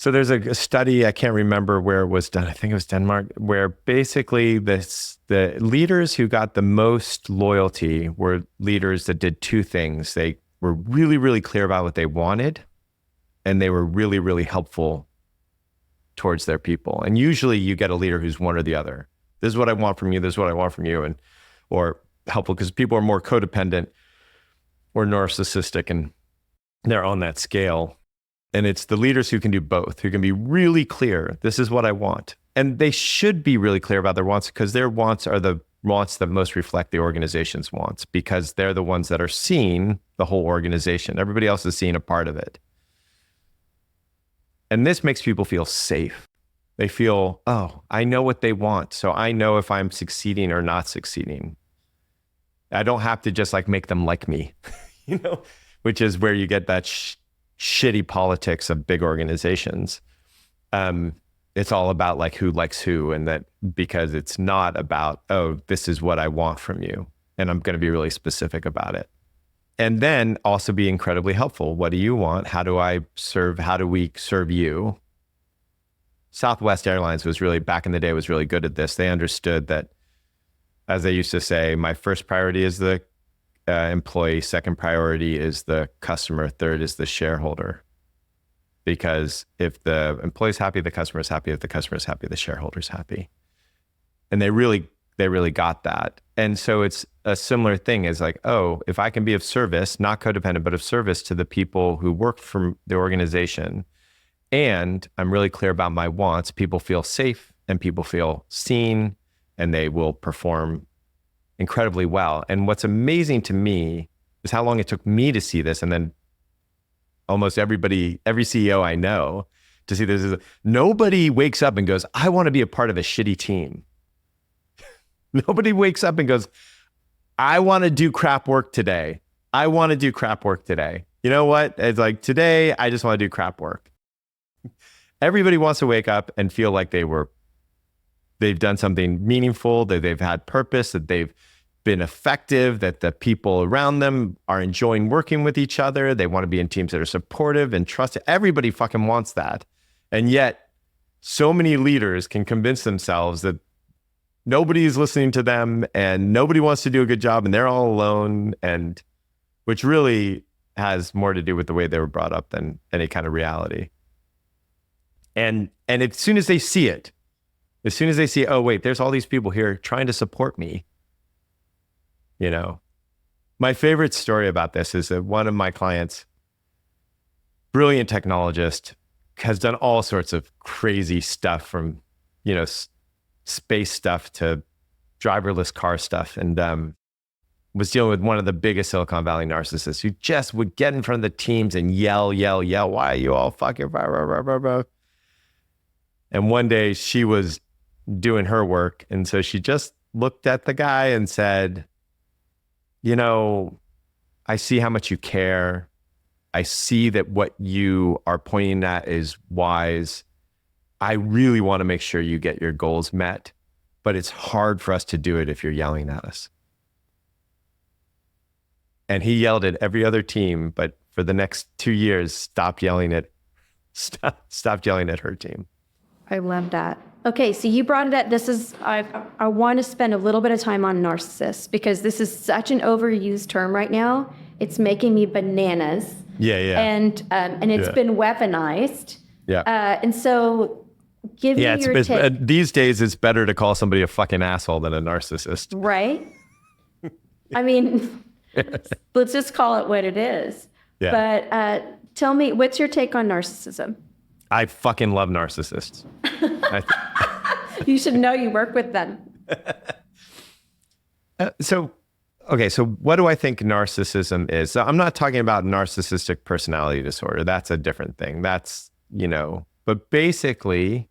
B: so there's a study, I can't remember where it was done, I think it was Denmark, where basically the leaders who got the most loyalty were leaders that did two things. They were really, really clear about what they wanted, and they were really, really helpful towards their people. And usually you get a leader who's one or the other. This is what I want from you, this is what I want from you, or helpful, because people are more codependent or narcissistic, and they're on that scale. And it's the leaders who can do both, who can be really clear, this is what I want. And they should be really clear about their wants, because their wants are the wants that most reflect the organization's wants, because they're the ones that are seeing the whole organization. Everybody else is seeing a part of it. And this makes people feel safe. They feel, oh, I know what they want, so I know if I'm succeeding or not succeeding. I don't have to just like make them like me, which is where you get that shitty politics of big organizations. It's all about like who likes who, and that because it's not about, oh, this is what I want from you, and I'm going to be really specific about it. And then also be incredibly helpful. What do you want? How do we serve you? Southwest Airlines was really, back in the day, was really good at this. They understood that, as they used to say, my first priority is the employee, second priority is the customer, third is the shareholder. Because if the employee's happy, the customer's happy. If the customer's happy, the shareholder's happy. And they really got that. And so it's a similar thing as like, oh, if I can be of service, not codependent, but of service to the people who work for the organization, and I'm really clear about my wants, people feel safe and people feel seen, and they will perform incredibly well. And what's amazing to me is how long it took me to see this. And then almost every CEO I know to see this is, nobody wakes up and goes, I want to be a part of a shitty team. Nobody wakes up and goes, I want to do crap work today. I want to do crap work today. You know what? It's like, today, I just want to do crap work. Everybody wants to wake up and feel like they've done something meaningful, that they've had purpose, that they've been effective, that the people around them are enjoying working with each other. They want to be in teams that are supportive and trusted. Everybody fucking wants that. And yet, so many leaders can convince themselves that nobody is listening to them and nobody wants to do a good job and they're all alone, and which really has more to do with the way they were brought up than any kind of reality. And as soon as they see it, oh, wait, there's all these people here trying to support me. My favorite story about this is that one of my clients, brilliant technologist, has done all sorts of crazy stuff from, space stuff to driverless car stuff, and was dealing with one of the biggest Silicon Valley narcissists who just would get in front of the teams and yell, why are you all fucking blah, blah, blah, blah, blah. And one day she was doing her work, and so she just looked at the guy and said, I see how much you care. I see that what you are pointing at is wise. I really want to make sure you get your goals met, but it's hard for us to do it if you're yelling at us. And he yelled at every other team, but for the next 2 years stopped yelling at her team.
A: I love that. Okay, so you brought it up. I want to spend a little bit of time on narcissists because this is such an overused term right now. It's making me bananas.
B: Yeah.
A: And it's been weaponized.
B: Yeah.
A: And so give me your take.
B: These days it's better to call somebody a fucking asshole than a narcissist.
A: Right? I mean, let's just call it what it is.
B: Yeah.
A: But tell me, what's your take on narcissism?
B: I fucking love narcissists.
A: You should know you work with them.
B: So what do I think narcissism is? So I'm not talking about narcissistic personality disorder. That's a different thing. That's, but basically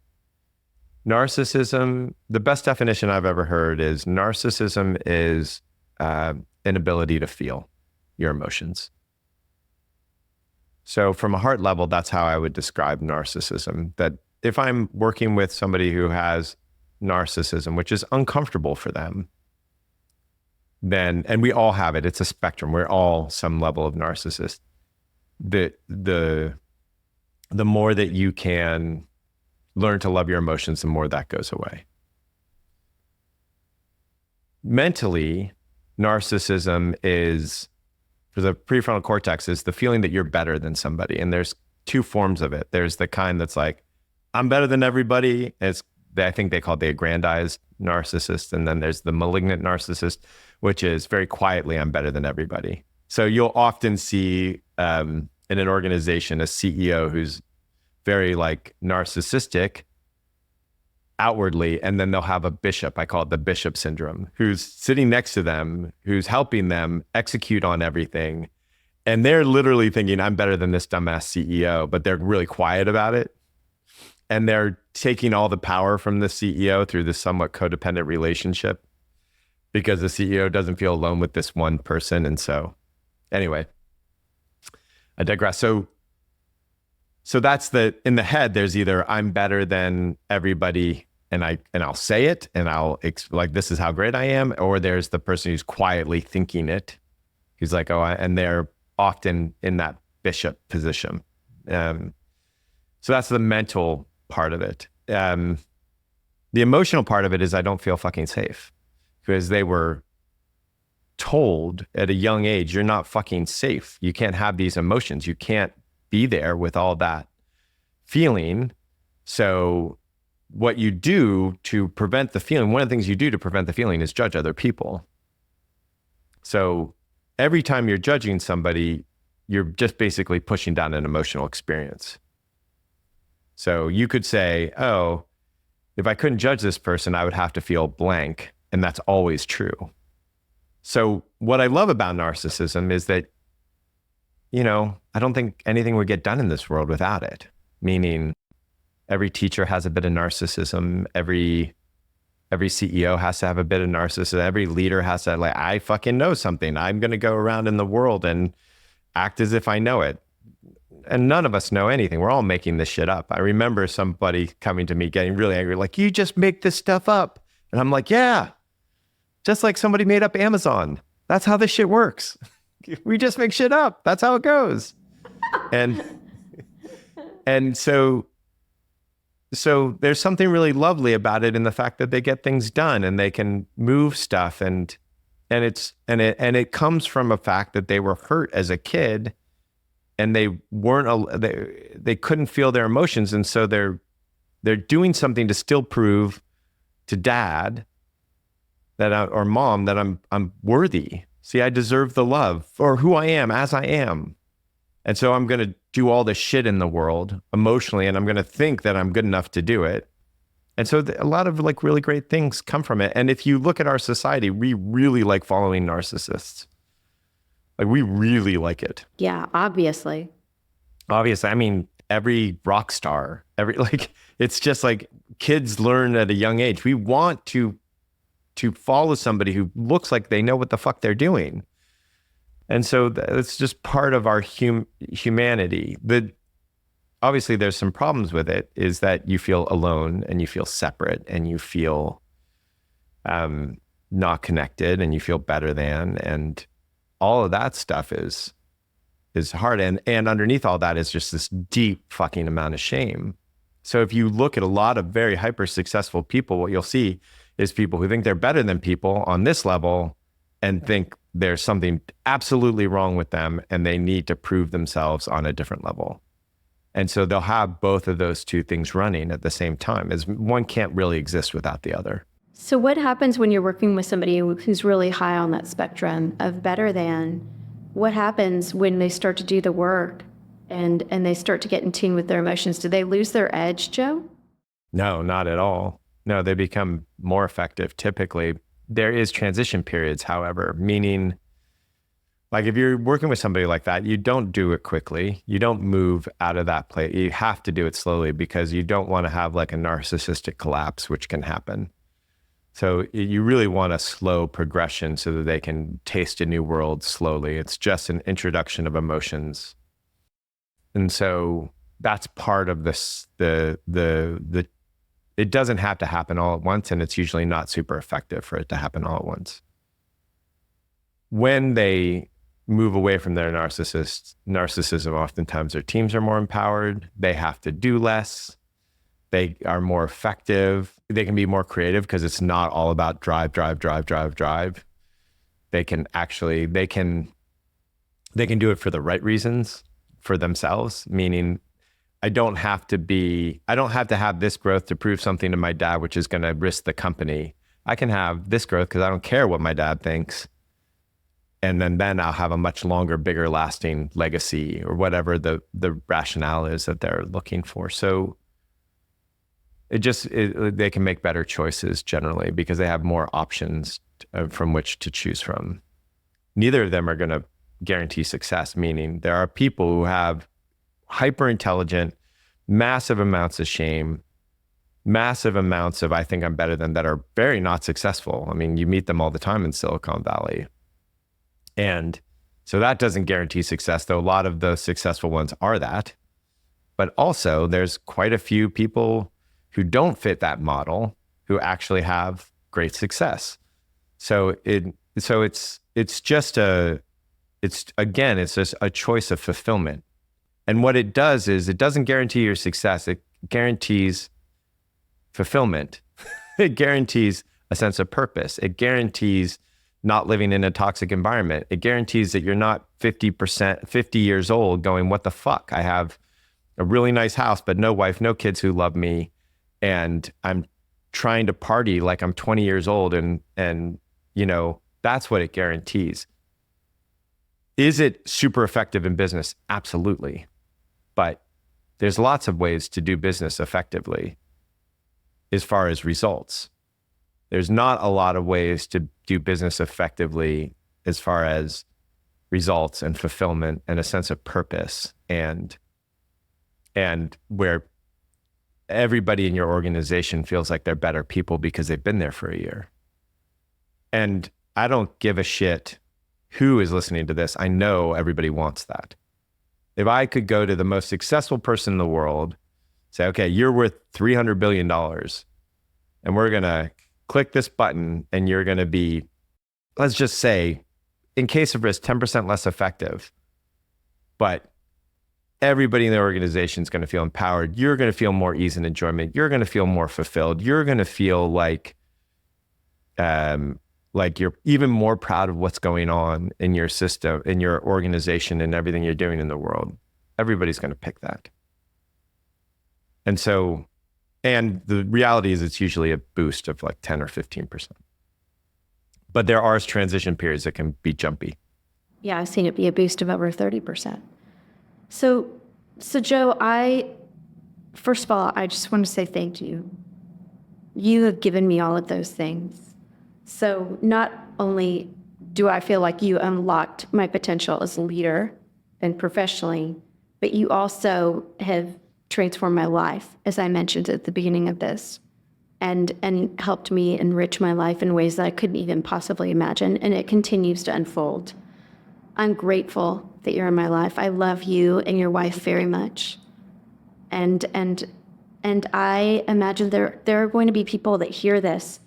B: narcissism, the best definition I've ever heard is narcissism is an ability to feel your emotions. So from a heart level, that's how I would describe narcissism. That if I'm working with somebody who has narcissism, which is uncomfortable for them, then, and we all have it, it's a spectrum. We're all some level of narcissist. The more that you can learn to love your emotions, the more that goes away. Mentally, narcissism is, for the prefrontal cortex, is the feeling that you're better than somebody. And there's two forms of it. There's the kind that's like, I'm better than everybody. I think they call it the aggrandized narcissist. And then there's the malignant narcissist, which is very quietly, I'm better than everybody. So you'll often see in an organization, a CEO who's very like narcissistic outwardly, and then they'll have a bishop, I call it the bishop syndrome, who's sitting next to them, who's helping them execute on everything. And they're literally thinking, I'm better than this dumbass CEO, but they're really quiet about it. And they're taking all the power from the CEO through this somewhat codependent relationship because the CEO doesn't feel alone with this one person. And so anyway, I digress. So that's in the head, there's either I'm better than everybody and I'll say it and like, this is how great I am. Or there's the person who's quietly thinking it. Who's like, and they're often in that bishop position. So that's the mental part of it. The emotional part of it is I don't feel fucking safe because they were told at a young age, you're not fucking safe. You can't have these emotions. You can't be there with all that feeling. So what you do to prevent the feeling, one of the things you do to prevent the feeling is judge other people. So every time you're judging somebody, you're just basically pushing down an emotional experience. So you could say, oh, if I couldn't judge this person, I would have to feel blank. And that's always true. So what I love about narcissism is that, I don't think anything would get done in this world without it. Meaning every teacher has a bit of narcissism. Every CEO has to have a bit of narcissism. Every leader has to, like, I fucking know something. I'm going to go around in the world and act as if I know it. And none of us know anything. We're all making this shit up. I remember somebody coming to me getting really angry, like, you just make this stuff up. And I'm like, yeah, just like somebody made up Amazon. That's how this shit works. We just make shit up. That's how it goes. And so there's something really lovely about it in the fact that they get things done and they can move stuff and it comes from a fact that they were hurt as a kid and they couldn't feel their emotions, and so they're doing something to still prove to dad or mom that I'm worthy. See, I deserve the love for who I am as I am. And so I'm going to do all the shit in the world emotionally, and I'm going to think that I'm good enough to do it. And so a lot of like really great things come from it. And if you look at our society, we really like following narcissists. Like we really like it.
A: Yeah, obviously.
B: Obviously. I mean, every rock star, it's just like kids learn at a young age. We want to follow somebody who looks like they know what the fuck they're doing. And so it's just part of our humanity. Obviously, there's some problems with it, is that you feel alone and you feel separate and you feel not connected and you feel better than, and all of that stuff is is hard. And underneath all that is just this deep fucking amount of shame. So if you look at a lot of very hyper successful people, what you'll see is people who think they're better than people on this level and think there's something absolutely wrong with them and they need to prove themselves on a different level. And so they'll have both of those two things running at the same time, as one can't really exist without the other.
A: So what happens when you're working with somebody who's really high on that spectrum of better than? What happens when they start to do the work and they start to get in tune with their emotions? Do they lose their edge, Joe?
B: No, not at all. No, they become more effective typically. There is transition periods, however, meaning like if you're working with somebody like that, you don't do it quickly. You don't move out of that place. You have to do it slowly because you don't want to have like a narcissistic collapse, which can happen. So you really want a slow progression so that they can taste a new world slowly. It's just an introduction of emotions. And so that's part of this, it doesn't have to happen all at once, and it's usually not super effective for it to happen all at once. When they move away from their narcissism, oftentimes their teams are more empowered. They have to do less. They are more effective. They can be more creative because it's not all about drive. They can do it for the right reasons for themselves, meaning I don't have to have this growth to prove something to my dad, which is going to risk the company. I can have this growth because I don't care what my dad thinks. And then I'll have a much longer, bigger lasting legacy or whatever the rationale is that they're looking for. So they can make better choices generally because they have more options from which to choose from. Neither of them are going to guarantee success, meaning there are people who have hyper intelligent, massive amounts of shame, massive amounts of I think I'm better than that are very not successful. I mean, you meet them all the time in Silicon Valley. And so that doesn't guarantee success, though a lot of the successful ones are that. But also there's quite a few people who don't fit that model who actually have great success. So it's just a choice of fulfillment. And what it does is it doesn't guarantee your success. It guarantees fulfillment. It guarantees a sense of purpose. It guarantees not living in a toxic environment. It guarantees that you're not 50 years old going, what the fuck? I have a really nice house, but no wife, no kids who love me. And I'm trying to party like I'm 20 years old. And that's what it guarantees. Is it super effective in business? Absolutely. But there's lots of ways to do business effectively as far as results. There's not a lot of ways to do business effectively as far as results and fulfillment and a sense of purpose and where everybody in your organization feels like they're better people because they've been there for a year. And I don't give a shit who is listening to this. I know everybody wants that. If I could go to the most successful person in the world, say, okay, you're worth $300 billion and we're going to click this button and you're going to be, let's just say, in case of risk, 10% less effective, but everybody in the organization is going to feel empowered. You're going to feel more ease and enjoyment. You're going to feel more fulfilled. You're going to feel like you're even more proud of what's going on in your system, in your organization, and everything you're doing in the world. Everybody's going to pick that. And the reality is it's usually a boost of like 10 or 15%. But there are transition periods that can be jumpy.
A: Yeah, I've seen it be a boost of over 30%. So Joe, first of all, I just want to say thank you. You have given me all of those things. So not only do I feel like you unlocked my potential as a leader and professionally, but you also have transformed my life, as I mentioned at the beginning of this, and helped me enrich my life in ways that I couldn't even possibly imagine, and it continues to unfold. I'm grateful that you're in my life. I love you and your wife very much. And I imagine there are going to be people that hear this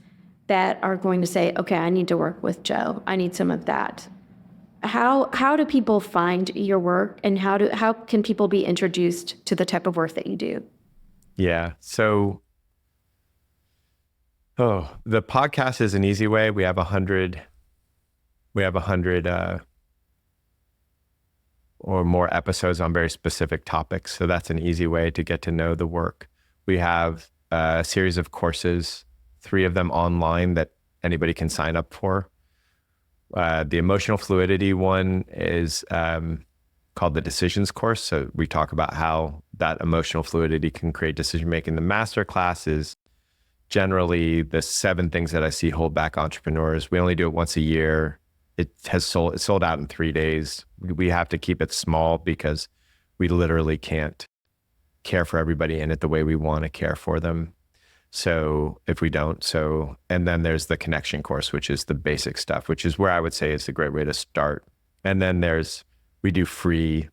A: that are going to say, okay, I need to work with Joe. I need some of that. how do people find your work, and how can people be introduced to the type of work that you do?
B: Yeah. So, the podcast is an easy way. We have 100 or more episodes on very specific topics. So that's an easy way to get to know the work. We have a series of courses, 3 of them online that anybody can sign up for. The emotional fluidity one is called the decisions course. So we talk about how that emotional fluidity can create decision making. The master class is generally the 7 things that I see hold back entrepreneurs. We only do it once a year. It's sold out in 3 days. We have to keep it small because we literally can't care for everybody in it the way we want to care for them. So if we don't, and then there's the connection course, which is the basic stuff, which is where I would say is a great way to start. And then we do free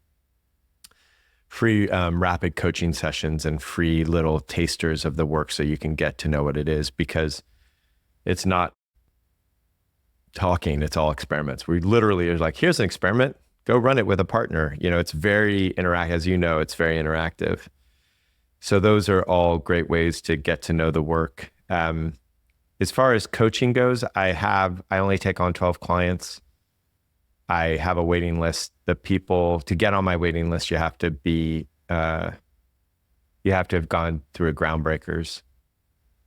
B: rapid coaching sessions and free little tasters of the work so you can get to know what it is, because it's not talking, it's all experiments. We literally are like, here's an experiment, go run it with a partner. It's very interactive, as you know, it's very interactive. So those are all great ways to get to know the work. As far as coaching goes, I only take on 12 clients. I have a waiting list. The people to get on my waiting list, you have to have gone through a Groundbreakers.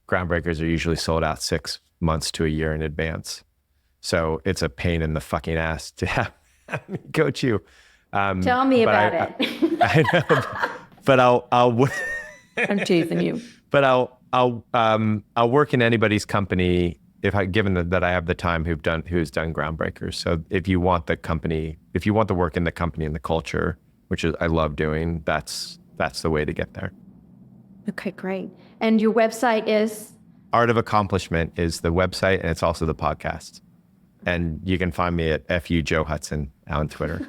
B: Groundbreakers are usually sold out 6 months to a year in advance. So it's a pain in the fucking ass to have me coach you.
A: Tell me about it.
B: I know, but I'll
A: I'm teasing you.
B: But I'll work in anybody's company given that I have the time who's done Groundbreakers. So if you want the work in the company and the culture, which I love doing, that's the way to get there.
A: Okay, great. And your website is?
B: Art of Accomplishment is the website, and it's also the podcast. And you can find me at FU Joe Hudson on Twitter.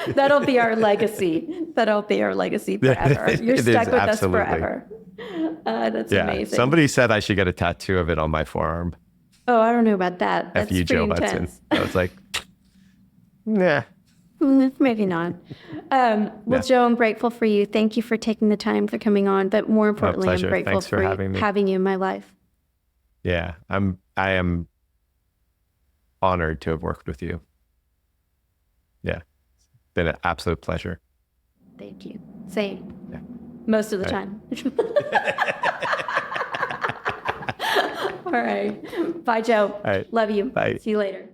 A: That'll be our legacy. That'll be our legacy forever. You're stuck with us forever. That's amazing.
B: Somebody said I should get a tattoo of it on my forearm.
A: Oh, I don't know about that. That's
B: FU Joe
A: pretty
B: Hudson.
A: intense.
B: I was like, nah.
A: Maybe not. Well, Joe, I'm grateful for you. Thank you for taking the time for coming on. But more importantly, I'm grateful
B: Thanks for
A: having you in my life.
B: Yeah, I am honored to have worked with you. Yeah, it's been an absolute pleasure.
A: Thank you. Same.
B: Yeah.
A: Most of the time. All right. Bye, Joe.
B: All right.
A: Love you.
B: Bye.
A: See you later.